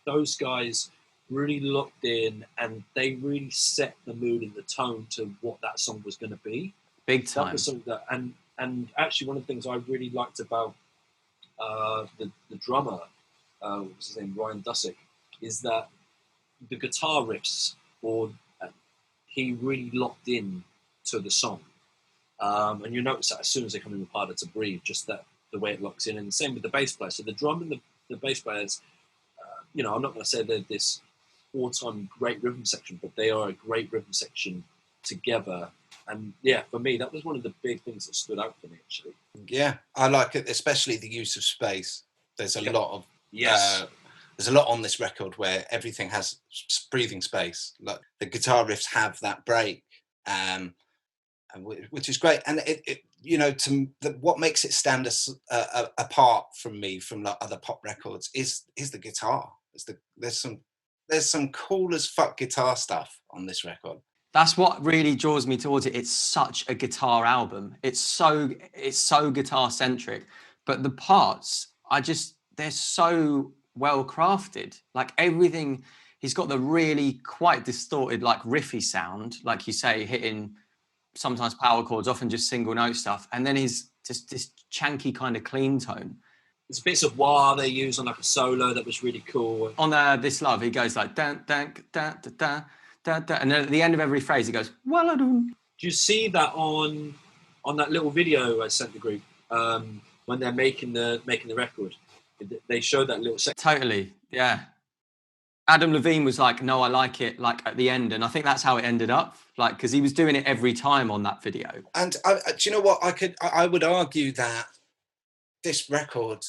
S4: those guys really locked in, and they really set the mood and the tone to what that song was going to be.
S2: Big time.
S4: That was something that, and actually one of the things I really liked about the drummer, what's his name, Ryan Dusick, is that the guitar riffs, he really locked in to the song. And you notice that as soon as they come in with Harder to Breathe, just that the way it locks in. And the same with the bass player. So the drum and the bass players, I'm not going to say they're this all-time great rhythm section, but they are a great rhythm section together. And yeah, for me, that was one of the big things that stood out for me, actually.
S3: Yeah, I like it, especially the use of space. There's a lot of...
S4: Yes.
S3: There's a lot on this record where everything has breathing space. Like the guitar riffs have that break, which is great. And what makes it stand apart from me from like other pop records is the guitar. There's some cool as fuck guitar stuff on this record.
S2: That's what really draws me towards it. It's such a guitar album. It's so guitar centric, but the parts they're so well crafted. Like everything, he's got the really quite distorted, like riffy sound, like you say, hitting sometimes power chords, often just single note stuff. And then he's just this chunky kind of clean tone.
S4: There's bits of wah they use on like a solo that was really cool.
S2: On This Love, he goes like, dun, dun, dun, dun, dun, dun, dun. And then at the end of every phrase, he goes, Walladoo.
S4: Do you see that on that little video I sent the group when they're making the record? They showed that little section.
S2: Totally, yeah. Adam Levine was like, no, I like it, like at the end. And I think that's how it ended up, like, because he was doing it every time on that video.
S3: And do you know what? I would argue that this record,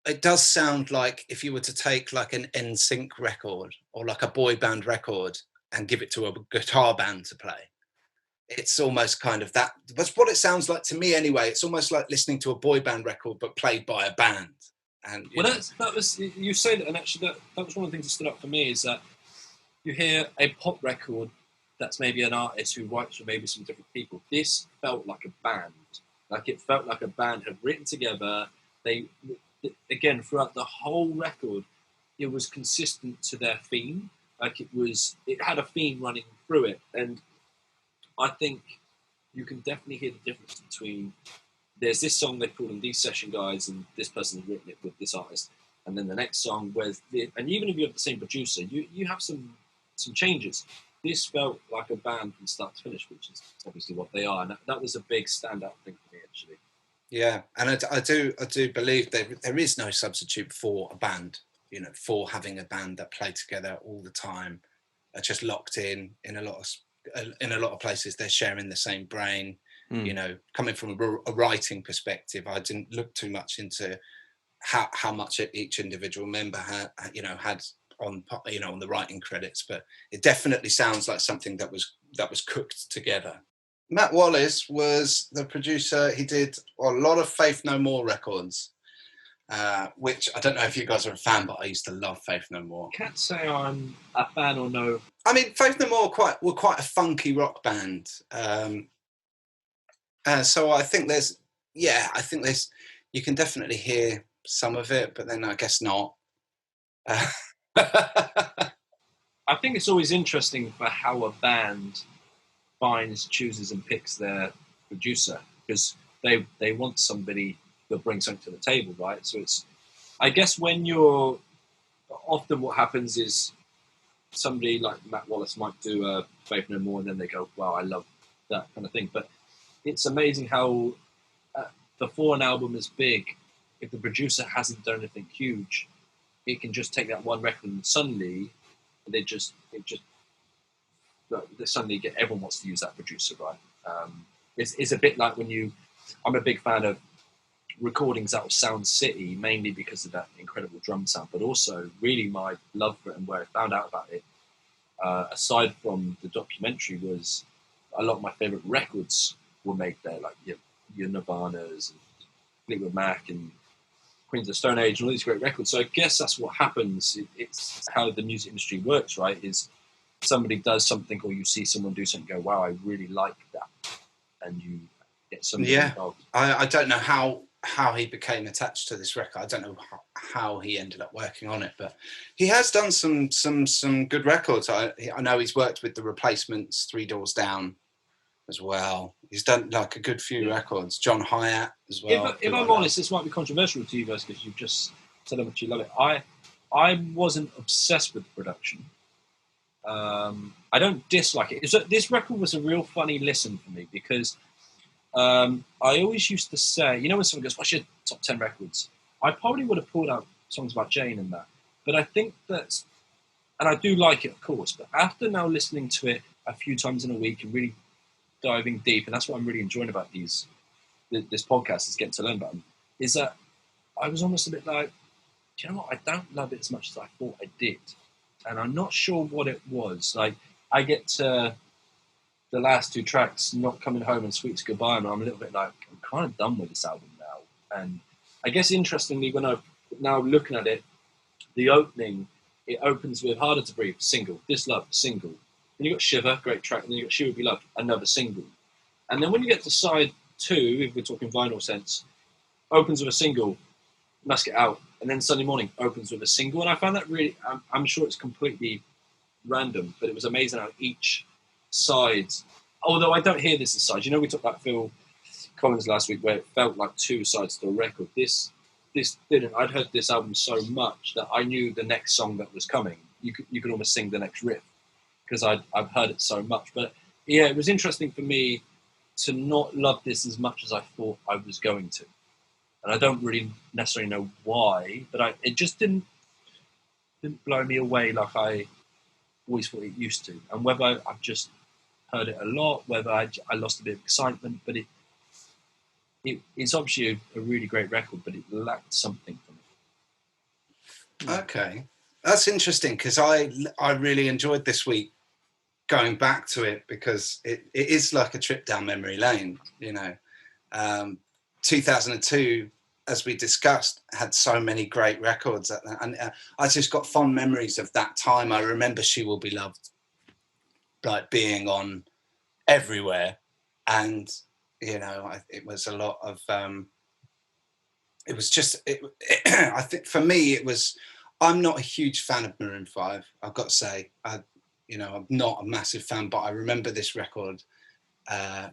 S3: it does sound like if you were to take like an NSYNC record or like a boy band record and give it to a guitar band to play. It's almost kind of that. That's what it sounds like to me anyway. It's almost like listening to a boy band record, but played by a band. And
S4: that was, you say that, and actually that was one of the things that stood out for me, is that you hear a pop record that's maybe an artist who writes for maybe some different people. This felt like a band. Like it felt like a band had written together. They, again, throughout the whole record, it was consistent to their theme. Like it had a theme running through it. And I think you can definitely hear the difference between, there's this song they call them these session guys and this person has written it with this artist. And then the next song, and even if you have the same producer, you have some changes. This felt like a band from start to finish, which is obviously what they are. And that was a big standout thing for me, actually.
S3: Yeah, and I do believe there is no substitute for a band, you know, for having a band that play together all the time, are just locked in a lot of places. They're sharing the same brain. You know, coming from a writing perspective, I didn't look too much into how much each individual member had on the writing credits, but it definitely sounds like something that was cooked together. Matt Wallace was the producer. He did a lot of Faith No More records, which I don't know if you guys are a fan, but I used to love Faith No More.
S4: Can't say I'm a fan or no.
S3: I mean, Faith No More were quite a funky rock band. So I think you can definitely hear some of it, but then I guess not.
S4: I think it's always interesting for how a band finds, chooses and picks their producer, because they want somebody that brings something to the table, right? So it's, I guess often what happens is somebody like Matt Wallace might do a Faith No More and then they go, wow, I love that kind of thing. But it's amazing how before an album is big, if the producer hasn't done anything huge, it can just take that one record and suddenly they suddenly get, everyone wants to use that producer, right? It's a bit like I'm a big fan of recordings out of Sound City, mainly because of that incredible drum sound, but also really my love for it and where I found out about it, aside from the documentary, was a lot of my favourite records were made there, like your Nirvanas and Fleetwood Mac and Queens of the Stone Age and all these great records. So I guess that's what happens. It's how the music industry works, right? Is somebody does something or you see someone do something, go, wow, I really like that. And you get somebody involved.
S3: I don't know how he became attached to this record. I don't know how he ended up working on it, but he has done some good records. I know he's worked with the Replacements, Three Doors Down as well. He's done like a good few records. John Hyatt as well.
S4: If I'm honest, this might be controversial to you guys because you've just said how much you love it. I wasn't obsessed with the production. I don't dislike it. This record was a real funny listen for me because I always used to say, you know, when someone goes, what's your top 10 records? I probably would have pulled out songs about Jane and that. But I think that, and I do like it, of course, but after now listening to it a few times in a week and really diving deep, and that's what I'm really enjoying about this podcast, is getting to learn about them, is that I was almost a bit like, do you know what, I don't love it as much as I thought I did. And I'm not sure what it was. Like, I get to the last two tracks, Not Coming Home and Sweet's Goodbye, and I'm a little bit like, I'm kind of done with this album now. And I guess interestingly, when I'm now looking at it, the opening, it opens with Harder to Breathe, single, This Love, single. Then you got Shiver, great track, and then you got She Would Be Loved, another single. And then when you get to side two, if we're talking vinyl sense, opens with a single, Must Get Out, and then Sunday Morning opens with a single, and I found that really, I'm sure it's completely random, but it was amazing how each side, although I don't hear this as sides, we talked about Phil Collins last week where it felt like two sides to a record. This didn't. I'd heard this album so much that I knew the next song that was coming. You could almost sing the next riff because I've heard it so much. But yeah, it was interesting for me to not love this as much as I thought I was going to, and I don't really necessarily know why, but it just didn't blow me away like I always thought it used to. And whether I've just heard it a lot, whether I lost a bit of excitement, but it's obviously a really great record, but it lacked something for me.
S3: Okay, that's interesting because I really enjoyed this week going back to it because it is like a trip down memory lane. 2002, as we discussed, had so many great records, and I just got fond memories of that time. I remember She Will Be Loved, like being on everywhere, and it was a lot of. It was just. I think for me, it was. I'm not a huge fan of Maroon 5. I've got to say, I'm not a massive fan, but I remember this record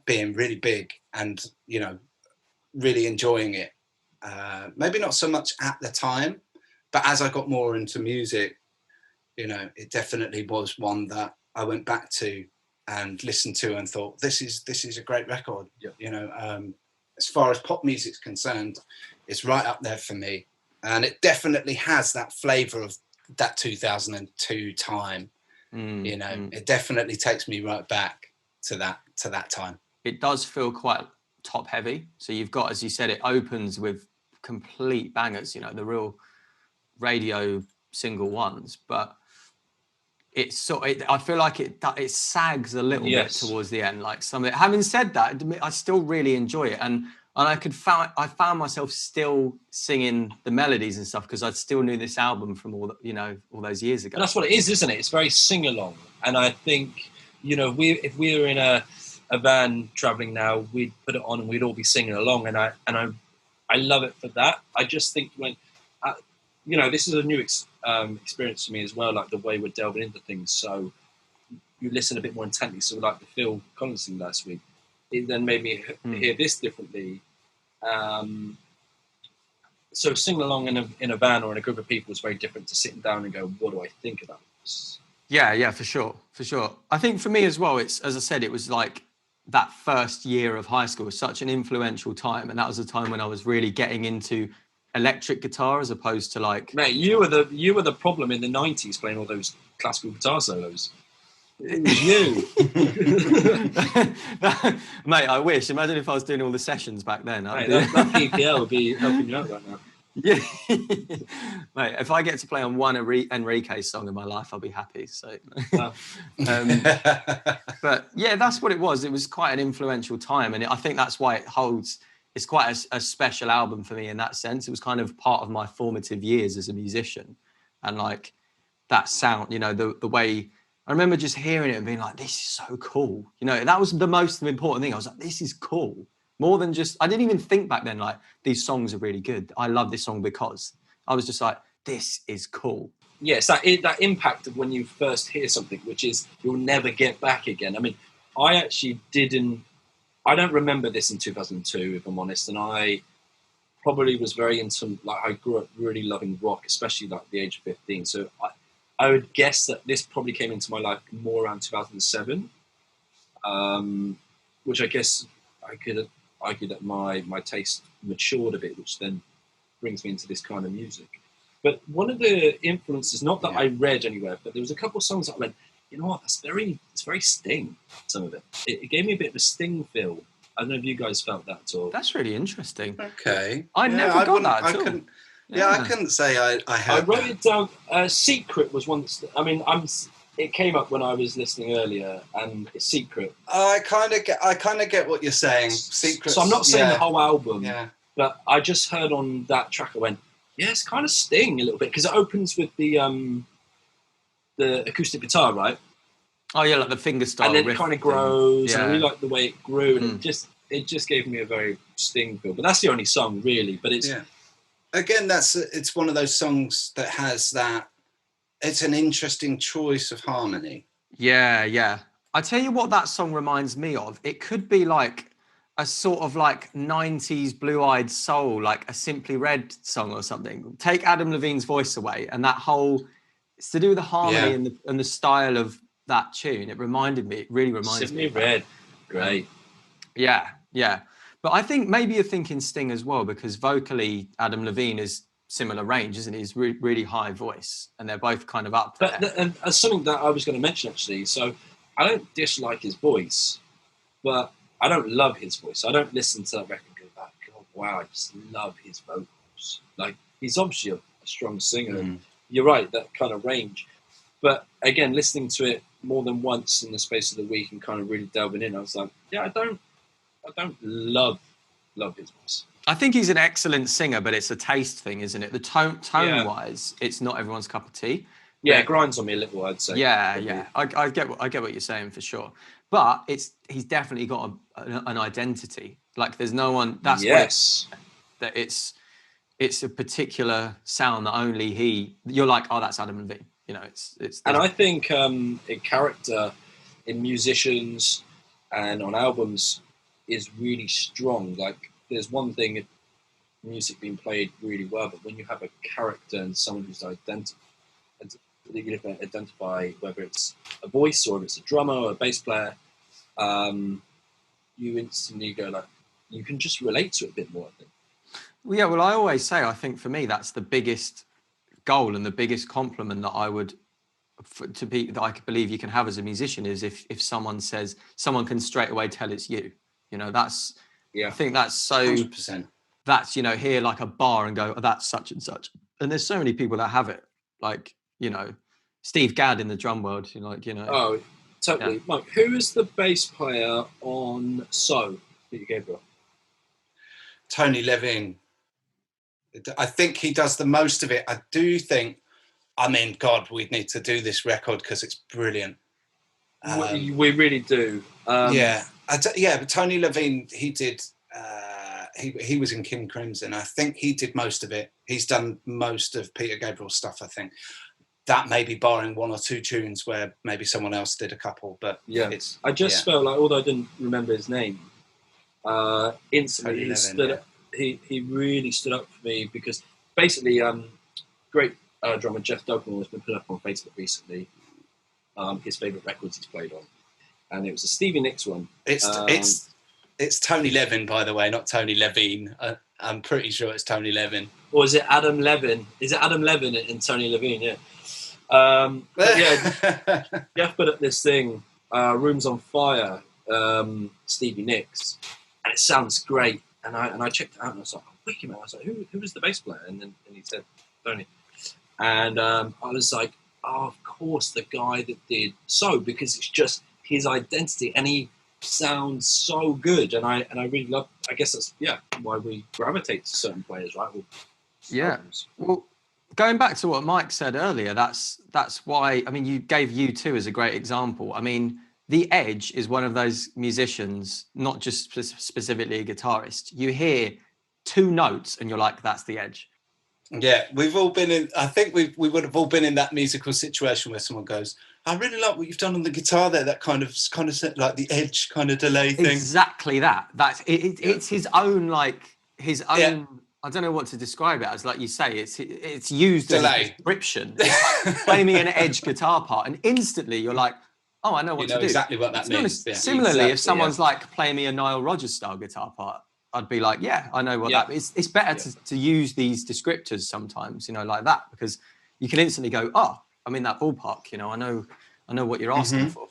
S3: being really big, and really enjoying it. Maybe not so much at the time, but as I got more into music, it definitely was one that I went back to and listened to and thought, this is a great record.
S4: Yeah.
S3: As far as pop music's concerned, it's right up there for me. And it definitely has that flavour of that 2002 time. It definitely takes me right back to that time.
S2: It does feel quite top heavy. So you've got, as you said, it opens with complete bangers, the real radio single ones, but I feel like it sags a little bit towards the end, like some of it. Having said that, I still really enjoy it, and I found myself still singing the melodies and stuff because I still knew this album from all those years ago.
S4: But that's what it is, isn't it? It's very sing along, and I think if we were in a van traveling now, we'd put it on and we'd all be singing along, and I love it for that. I just think when this is a new experience for me as well, like the way we're delving into things. So you listen a bit more intently. So like the Phil Collins thing last week, it then made me hear this differently. So singing along in a van or in a group of people is very different to sitting down and go, what do I think about this?
S2: Yeah, for sure. I think for me as well, it's, as I said, it was like that first year of high school was such an influential time, and that was the time when I was really getting into electric guitar as opposed to like.
S4: Mate, you were the problem in the 90s playing all those classical guitar solos. It was you.
S2: Mate, I wish. Imagine if I was doing all the sessions back then.
S4: Mate, that PPL would be helping you out right now.
S2: Yeah. Mate, if I get to play on one Enrique song in my life, I'll be happy. So, but yeah, that's what it was. It was quite an influential time, and I think that's why it's quite a special album for me in that sense. It was kind of part of my formative years as a musician, and like that sound, the way. I remember just hearing it and being like, this is so cool. That was the most important thing. I was like, this is cool. More than just, I didn't even think back then, like, these songs are really good. I love this song because I was just like, this is cool.
S4: Yes, that impact of when you first hear something, which is you'll never get back again. I mean, I don't remember this in 2002, if I'm honest. And I probably was very into, like, I grew up really loving rock, especially like the age of 15. So I would guess that this probably came into my life more around 2007, which I guess I could argue that my taste matured a bit, which then brings me into this kind of music. But one of the influences, not that I read anywhere, but there was a couple of songs that I went, you know what, it's very Sting, some of it. It gave me a bit of a Sting feel. I don't know if you guys felt that at all.
S2: That's really interesting.
S3: Okay.
S2: I never got that at all.
S3: I couldn't say I had.
S4: I wrote it down. Secret was one. It came up when I was listening earlier, and it's Secret.
S3: I kind of get what you're saying. Secret.
S4: So I'm not saying the whole album,
S3: but
S4: I just heard on that track. I went, yeah, it's kind of Sting a little bit because it opens with the acoustic guitar, right?
S2: Oh yeah, like the fingerstyle,
S4: and then it kind of grows.
S2: Yeah.
S4: And I really like the way it grew, and it just gave me a very Sting feel. But that's the only song really. But it's.
S3: Yeah. again, it's one of those songs that has that. It's an interesting choice of harmony.
S2: Yeah, yeah. I tell you what that song reminds me of. It could be like a sort of like 90s blue-eyed soul, like a Simply Red song or something. Take Adam Levine's voice away and that whole, it's to do with the harmony and the style of that tune. It really reminds me
S4: Simply
S2: of that.
S4: Red. Great.
S2: Yeah, yeah. But I think maybe you're thinking Sting as well, because vocally Adam Levine is similar range, isn't he? He's really high voice, and they're both kind of up there.
S4: But and something that I was going to mention actually. So I don't dislike his voice, but I don't love his voice. I don't listen to that record and go back, God, wow, I just love his vocals. Like he's obviously a strong singer. And you're right, that kind of range. But again, listening to it more than once in the space of the week and kind of really delving in, I was like, yeah, I don't love his voice.
S2: I think he's an excellent singer, but it's a taste thing, isn't it? The tone-wise, it's not everyone's cup of tea.
S4: Yeah, it grinds on me a little, I'd say.
S2: Yeah, yeah. I get what you're saying for sure. But he's definitely got an identity. Like there's no one. That's that it's a particular sound that only he. You're like, oh, that's Adam Levine. You know, it's.
S4: And I think in character, in musicians, and on albums, is really strong. Like there's one thing, music being played really well, but when you have a character and someone who's you can identify whether it's a voice or if it's a drummer or a bass player, you instantly go like, you can just relate to it a bit more, I think.
S2: Well, yeah, well, I always say, I think for me, that's the biggest goal and the biggest compliment that that I could believe you can have as a musician is if someone says, someone can straight away tell it's you. You know, I think that's so,
S3: 100%.
S2: That's, hear like a bar and go, oh, that's such and such. And there's so many people that have it. Like, Steve Gadd in the drum world,
S4: Oh, totally. Yeah. Mike, who is the bass player on So that you gave her?
S3: Tony Levin. I think he does the most of it. I do think, God, we need to do this record because it's brilliant.
S4: We really do.
S3: But Tony Levin, he did. He was in King Crimson. I think he did most of it. He's done most of Peter Gabriel's stuff, I think. That may be barring one or two tunes where maybe someone else did a couple, but
S4: I just felt like, although I didn't remember his name, instantly he really stood up for me because basically, great drummer Jeff Duggan has been put up on Facebook recently. His favourite records he's played on, and it was a Stevie Nicks one.
S3: It's Tony Levin, by the way, not Tony Levine. I'm pretty sure it's Tony Levin.
S4: Or is it Adam Levin? Is it Adam Levin and Tony Levine? Yeah. Jeff put up this thing, Rooms on Fire, Stevie Nicks, and it sounds great. And I checked it out and I was like, oh, wait a minute. I was like, who was the bass player? And he said, Tony. And I was like, oh, of course, the guy that did So, because it's just his identity and he sounds so good. And I really love, I guess that's, why we gravitate to certain players, right?
S2: Well, going back to what Mike said earlier, that's why, you gave U2 as a great example. The Edge is one of those musicians, not just specifically a guitarist. You hear two notes and you're like, that's the Edge.
S3: Yeah, we've all been in, I think we would have all been in that musical situation where someone goes, I really like what you've done on the guitar there, that kind of like the Edge kind of delay thing.
S2: Exactly that. That's it. It's his own, I don't know what to describe it as. Like you say, it's used
S3: delay.
S2: As a description. Play me an Edge guitar part, and instantly you're like, oh, I know what to do.
S3: Exactly what that means.
S2: Similarly, if someone's like, play me a Nile Rodgers style guitar part, I'd be like, yeah, I know what that is. It's better to use these descriptors sometimes, like that, because you can instantly go, oh, I'm in that ballpark. I know what you're asking for.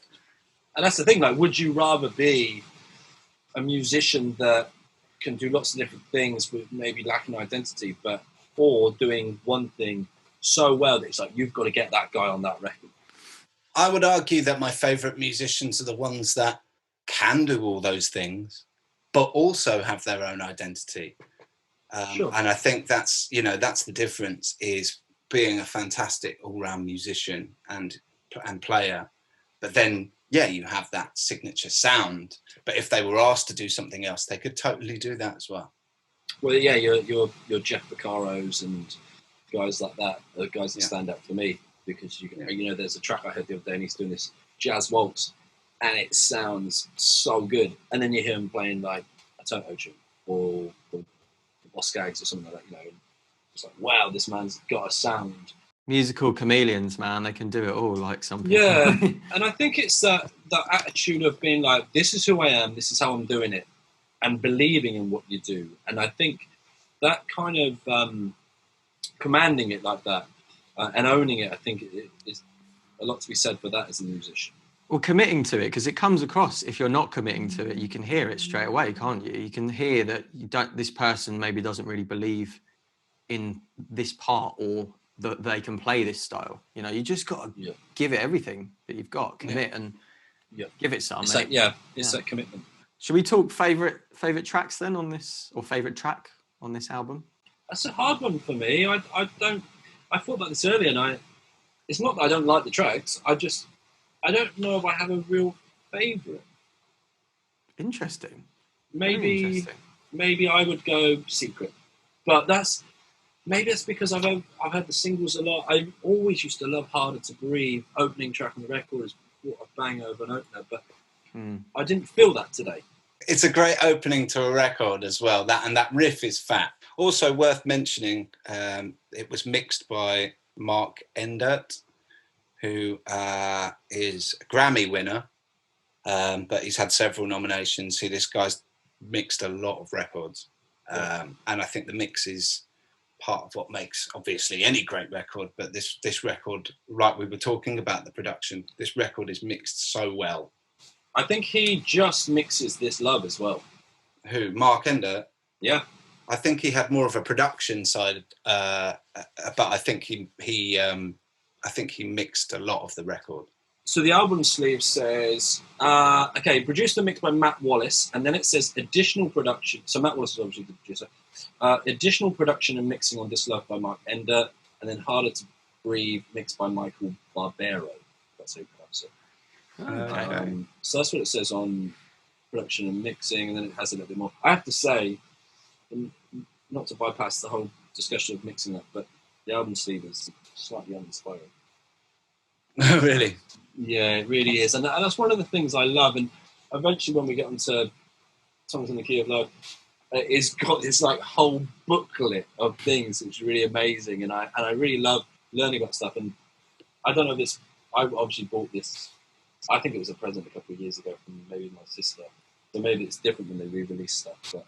S4: And that's the thing. Like, would you rather be a musician that can do lots of different things with maybe lacking identity, or doing one thing so well that it's like you've got to get that guy on that record?
S3: I would argue that my favourite musicians are the ones that can do all those things, but also have their own identity.
S4: Sure.
S3: And I think that's the difference, is being a fantastic all-round musician and player, but then you have that signature sound. But if they were asked to do something else, they could totally do that as well.
S4: Well, yeah, your Jeff Porcaros and guys like that are the guys that stand out for me, because you know there's a track I heard the other day and he's doing this jazz waltz and it sounds so good, and then you hear him playing like a Toto tune or the Boss Gags or something like that, you know, and it's like, wow, this man's got a sound.
S2: Musical chameleons, man. They can do it all, like some people.
S4: Yeah, and I think it's that attitude of being like, this is who I am, this is how I'm doing it, and believing in what you do. And I think that kind of commanding it like that and owning it, I think it is a lot to be said for that as a musician.
S2: Well, committing to it, because it comes across. If you're not committing to it, you can hear it straight away, can't you? You can hear that this person maybe doesn't really believe in this part, or that they can play this style. You know, you just got to give it everything that you've got, commit and give it some.
S4: It's that commitment.
S2: Should we talk favorite tracks then on this, or favorite track on this album?
S4: That's a hard one for me. I thought about this earlier, and it's not that I don't like the tracks. I don't know if I have a real favourite.
S2: Interesting.
S4: Maybe I would go Secret, but maybe it's because I've heard the singles a lot. I always used to love Harder to Breathe. Opening track on the record is what a bang over an opener, but I didn't feel that today.
S3: It's a great opening to a record as well. That riff is fat. Also worth mentioning, it was mixed by Mark Endert, who is a Grammy winner, but he's had several nominations. This guy's mixed a lot of records, and I think the mix is part of what makes, obviously, any great record, but this record, like we were talking about the production, this record is mixed so well.
S4: I think he just mixes This Love as well.
S3: Who? Mark Ender?
S4: Yeah.
S3: I think he had more of a production side, but I think he mixed a lot of the record.
S4: So the album sleeve says, produced and mixed by Matt Wallace, and then it says additional production. So Matt Wallace is obviously the producer. Additional production and mixing on This Love by Mark Ender, and then Harder to Breathe mixed by Michael Barbero. That's how you pronounce it.
S2: Okay.
S4: So that's what it says on production and mixing, and then it has a little bit more. I have to say, not to bypass the whole discussion of mixing up, but the album sleeve is slightly uninspiring.
S3: Really?
S4: Yeah, it really is. And that's one of the things I love. And eventually when we get onto Songs in the Key of Love, it's got this like whole booklet of things, which is really amazing. And I really love learning about stuff. And I don't know this, I obviously bought this, I think it was a present a couple of years ago from maybe my sister. So maybe it's different when they re-release stuff. But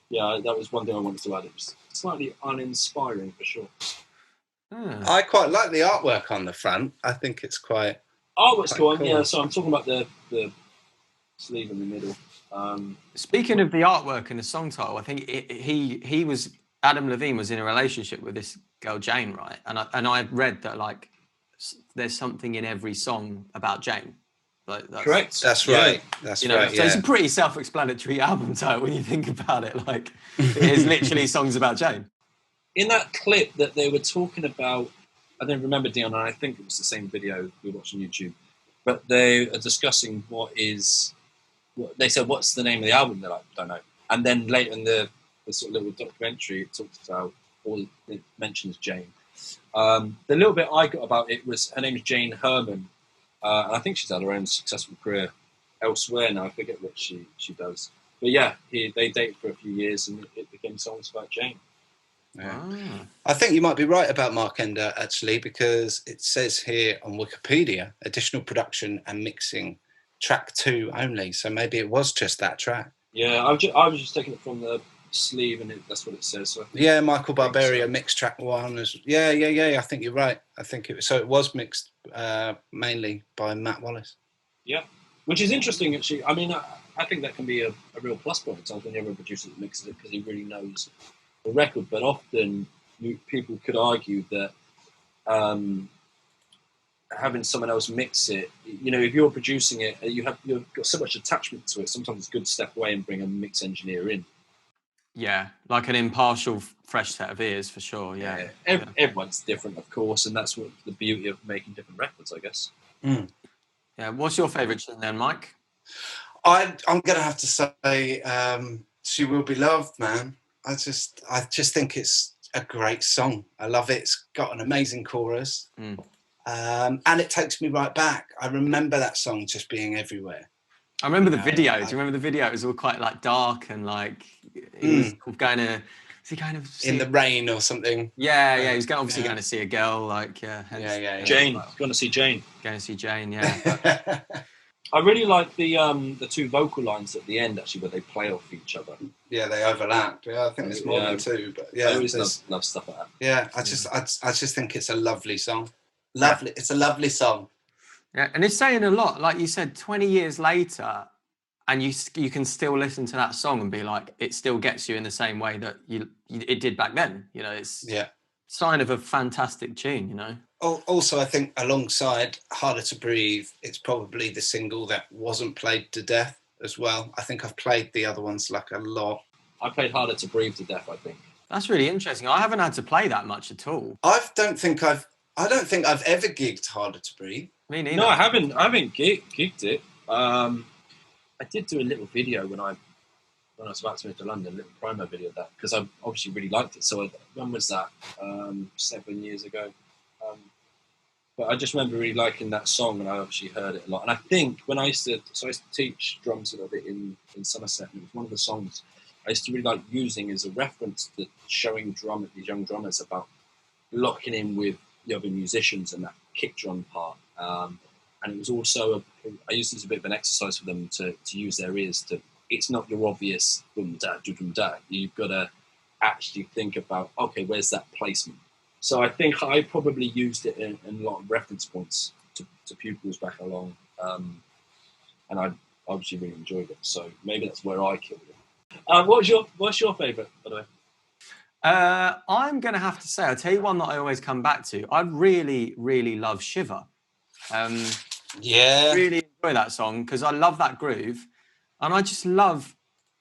S4: yeah, that was one thing I wanted to add. It was slightly uninspiring for sure.
S3: I quite like the artwork on the front. I think it's quite...
S4: Artwork's cool. Yeah, so I'm talking about the sleeve in the middle.
S2: Speaking of the artwork and the song title, I think Adam Levine was in a relationship with this girl Jane, right? And I read that like there's something in every song about Jane. Like
S4: correct.
S3: That's right. That's right.
S2: So it's a pretty self-explanatory album title when you think about it. Like it is literally songs about Jane.
S4: In that clip that they were talking about, I don't remember, Dion, and I think it was the same video we watched on YouTube, but they are discussing they said, what's the name of the album? They're like, don't know. And then later in the sort of little documentary, it talks about, it mentions Jane. The little bit I got about it was, her name is Jane Herman, and I think she's had her own successful career elsewhere now. I forget what she does. But yeah, they dated for a few years and it became songs about Jane.
S3: Yeah. I think you might be right about Mark Ender, actually, because it says here on Wikipedia, additional production and mixing, track 2 only. So maybe it was just that track.
S4: Yeah, I was just taking it from the sleeve, and that's what it says. So
S3: yeah, Michael Barberio mixed track 1. Yeah. I think you're right. I think it was mixed mainly by Matt Wallace. Yeah,
S4: which is interesting, actually. I mean, I think that can be a real plus point at times when you have a producer that mixes it, because he really knows the record. But often people could argue that having someone else mix it, if you're producing it, you've got so much attachment to it. Sometimes it's good to step away and bring a mix engineer in.
S2: Yeah, like an impartial, fresh set of ears for sure. Yeah.
S4: Everyone's different, of course, and that's what the beauty of making different records, I guess.
S2: Mm. Yeah. What's your favourite tune then, Mike?
S3: I'm going to have to say "She Will Be Loved," man. I just think it's a great song. I love it. It's got an amazing chorus, and it takes me right back. I remember that song just being everywhere.
S2: I remember the video. Do you remember the video? It was all quite like dark and like he was going to. Is he going to see
S3: in the rain or something?
S2: Yeah. He was obviously going to see a girl. Like
S4: Jane. Going to see Jane.
S2: Going to see Jane. Yeah.
S4: I really like the two vocal lines at the end, actually, where they play off each other.
S3: Yeah, they overlap. Yeah, I think there's more than two, but yeah,
S4: I always love stuff like that.
S3: Yeah, I just think it's a lovely song. Lovely, it's a lovely song.
S2: Yeah, and it's saying a lot. Like you said, 20 years later, and you can still listen to that song and be like, it still gets you in the same way that it did back then. You know, it's sign of a fantastic tune. You know.
S3: Also, I think alongside Harder to Breathe, it's probably the single that wasn't played to death as well. I think I've played the other ones like a lot.
S4: I played Harder to Breathe to death, I think.
S2: That's really interesting. I haven't had to play that much at all.
S3: I don't think I've ever gigged Harder to Breathe.
S2: Me neither.
S4: No, I haven't gigged it. I did do a little video when I was about to move to London, a little promo video of that, because I obviously really liked it. So when was that? 7 years ago. But I just remember really liking that song, and I obviously heard it a lot. And I think when I used to teach drums a little bit in Somerset, and it was one of the songs I used to really like using as a reference to showing these young drummers about locking in with the other musicians and that kick drum part. And it was also, I used it as a bit of an exercise for them to use their ears. It's not your obvious boom da dum da. You've got to actually think about, okay, where's that placement? So I think I probably used it in a lot of reference points to pupils back along, and I obviously really enjoyed it. So maybe that's where I killed it. What's your favourite, by the way?
S2: I'm going to have to say, I'll tell you one that I always come back to. I really, really love Shiver. Really enjoy that song because I love that groove, and I just love.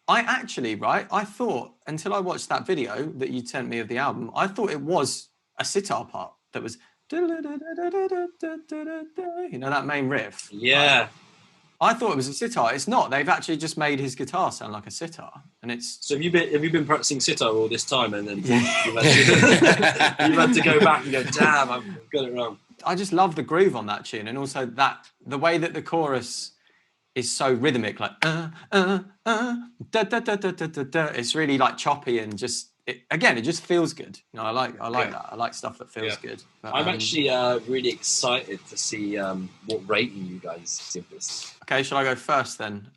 S2: I thought until I watched that video that you sent me of the album, I thought it was a sitar part that was, you know, that main riff.
S4: Yeah.
S2: I thought it was a sitar. It's not. They've actually just made his guitar sound like a sitar, and it's.
S4: So have you been practicing sitar all this time, and then you've had to go back and go, damn, I've got it wrong.
S2: I just love the groove on that tune, and also the way that the chorus is so rhythmic, like da da da da da da da. It's really like choppy and just. It just feels good. You know, I like that. I like stuff that feels good. But,
S4: I'm actually really excited to see what rating you guys give this.
S2: Okay, shall I go first then?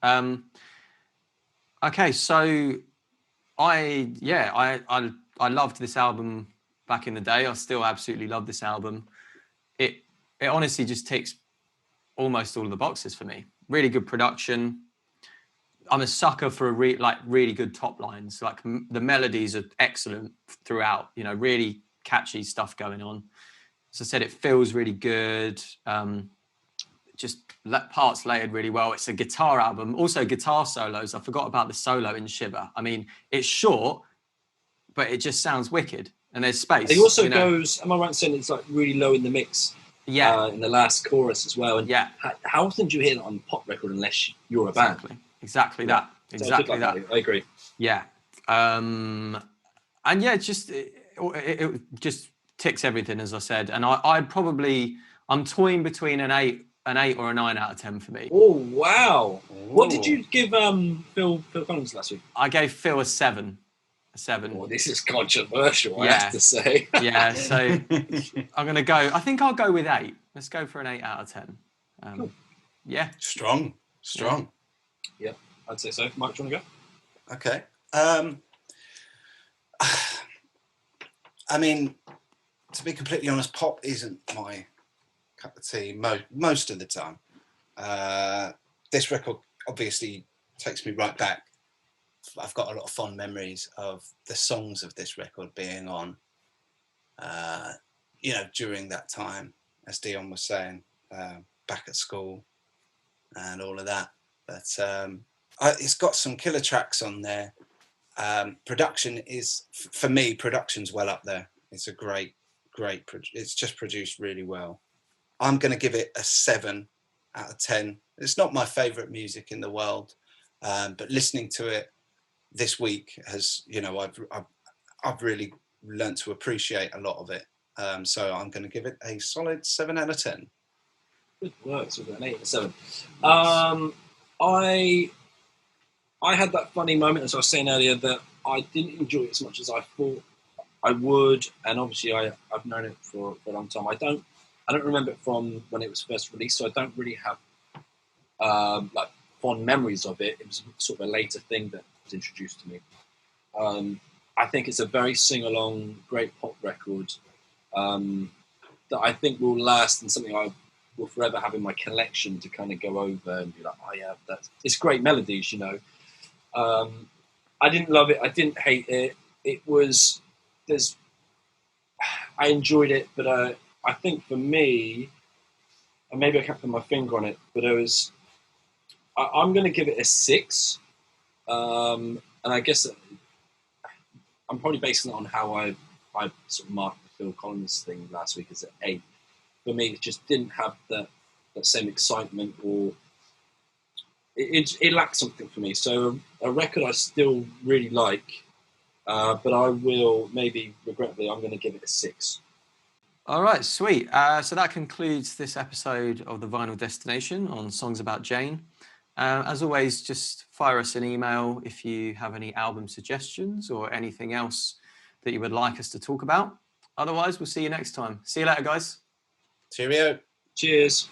S2: Okay, so I loved this album back in the day. I still absolutely love this album. It honestly just ticks almost all of the boxes for me. Really good production. I'm a sucker for really good top lines. Like the melodies are excellent throughout. You know, really catchy stuff going on. As I said, it feels really good. Just parts layered really well. It's a guitar album. Also, guitar solos. I forgot about the solo in Shiver. I mean, it's short, but it just sounds wicked. And there's space.
S4: It also goes. Am I right in saying it's like really low in the mix?
S2: Yeah.
S4: In the last chorus as well. And how often do you hear that on pop record unless you're a band?
S2: Exactly that. Exactly that.
S4: I agree.
S2: Yeah. And yeah, it just ticks everything, as I said. And I'm toying between an 8 or a 9 out of 10 for me.
S4: Oh, wow. Ooh. What did you give Phil Collins last week?
S2: I gave Phil a 7. A 7.
S4: Oh, this is controversial, I have to say.
S2: Yeah, so I'm going to go, I think I'll go with 8. Let's go for an 8 out of 10.
S4: Cool.
S3: Yeah. Strong.
S4: Yeah, I'd say so. Mike, do you want to go?
S3: Okay. I mean, to be completely honest, pop isn't my cup of tea most of the time. This record obviously takes me right back. I've got a lot of fond memories of the songs of this record being on, during that time, as Dion was saying, back at school and all of that. But it's got some killer tracks on there. Production is, for me, production's well up there. It's a great, it's just produced really well. I'm going to give it a 7 out of 10. It's not my favourite music in the world, but listening to it this week has, I've really learnt to appreciate a lot of it. So I'm going to give it a solid 7 out of 10.
S4: Good work. So we've got an 8 and a 7. I had that funny moment, as I was saying earlier, that I didn't enjoy it as much as I thought I would, and obviously I've known it for a long time. I don't remember it from when it was first released, so I don't really have like fond memories of it. It was sort of a later thing that was introduced to me. I think it's a very sing-along, great pop record that I think will last, and something I will forever have in my collection to kind of go over and be like, oh yeah, it's great melodies, you know. I didn't love it. I didn't hate it. I enjoyed it, but I think for me, and maybe I can't put my finger on it, but I'm going to give it a 6. And I guess I'm probably basing it on how I sort of marked the Phil Collins thing last week as an 8. For me, it just didn't have that same excitement, or it lacked something for me. So a record I still really like, but I will, maybe regrettably, I'm going to give it a 6.
S2: All right, sweet. So that concludes this episode of The Vinyl Destination on Songs About Jane. As always, just fire us an email if you have any album suggestions or anything else that you would like us to talk about. Otherwise, we'll see you next time. See you later, guys.
S3: Cheerio.
S4: Cheers.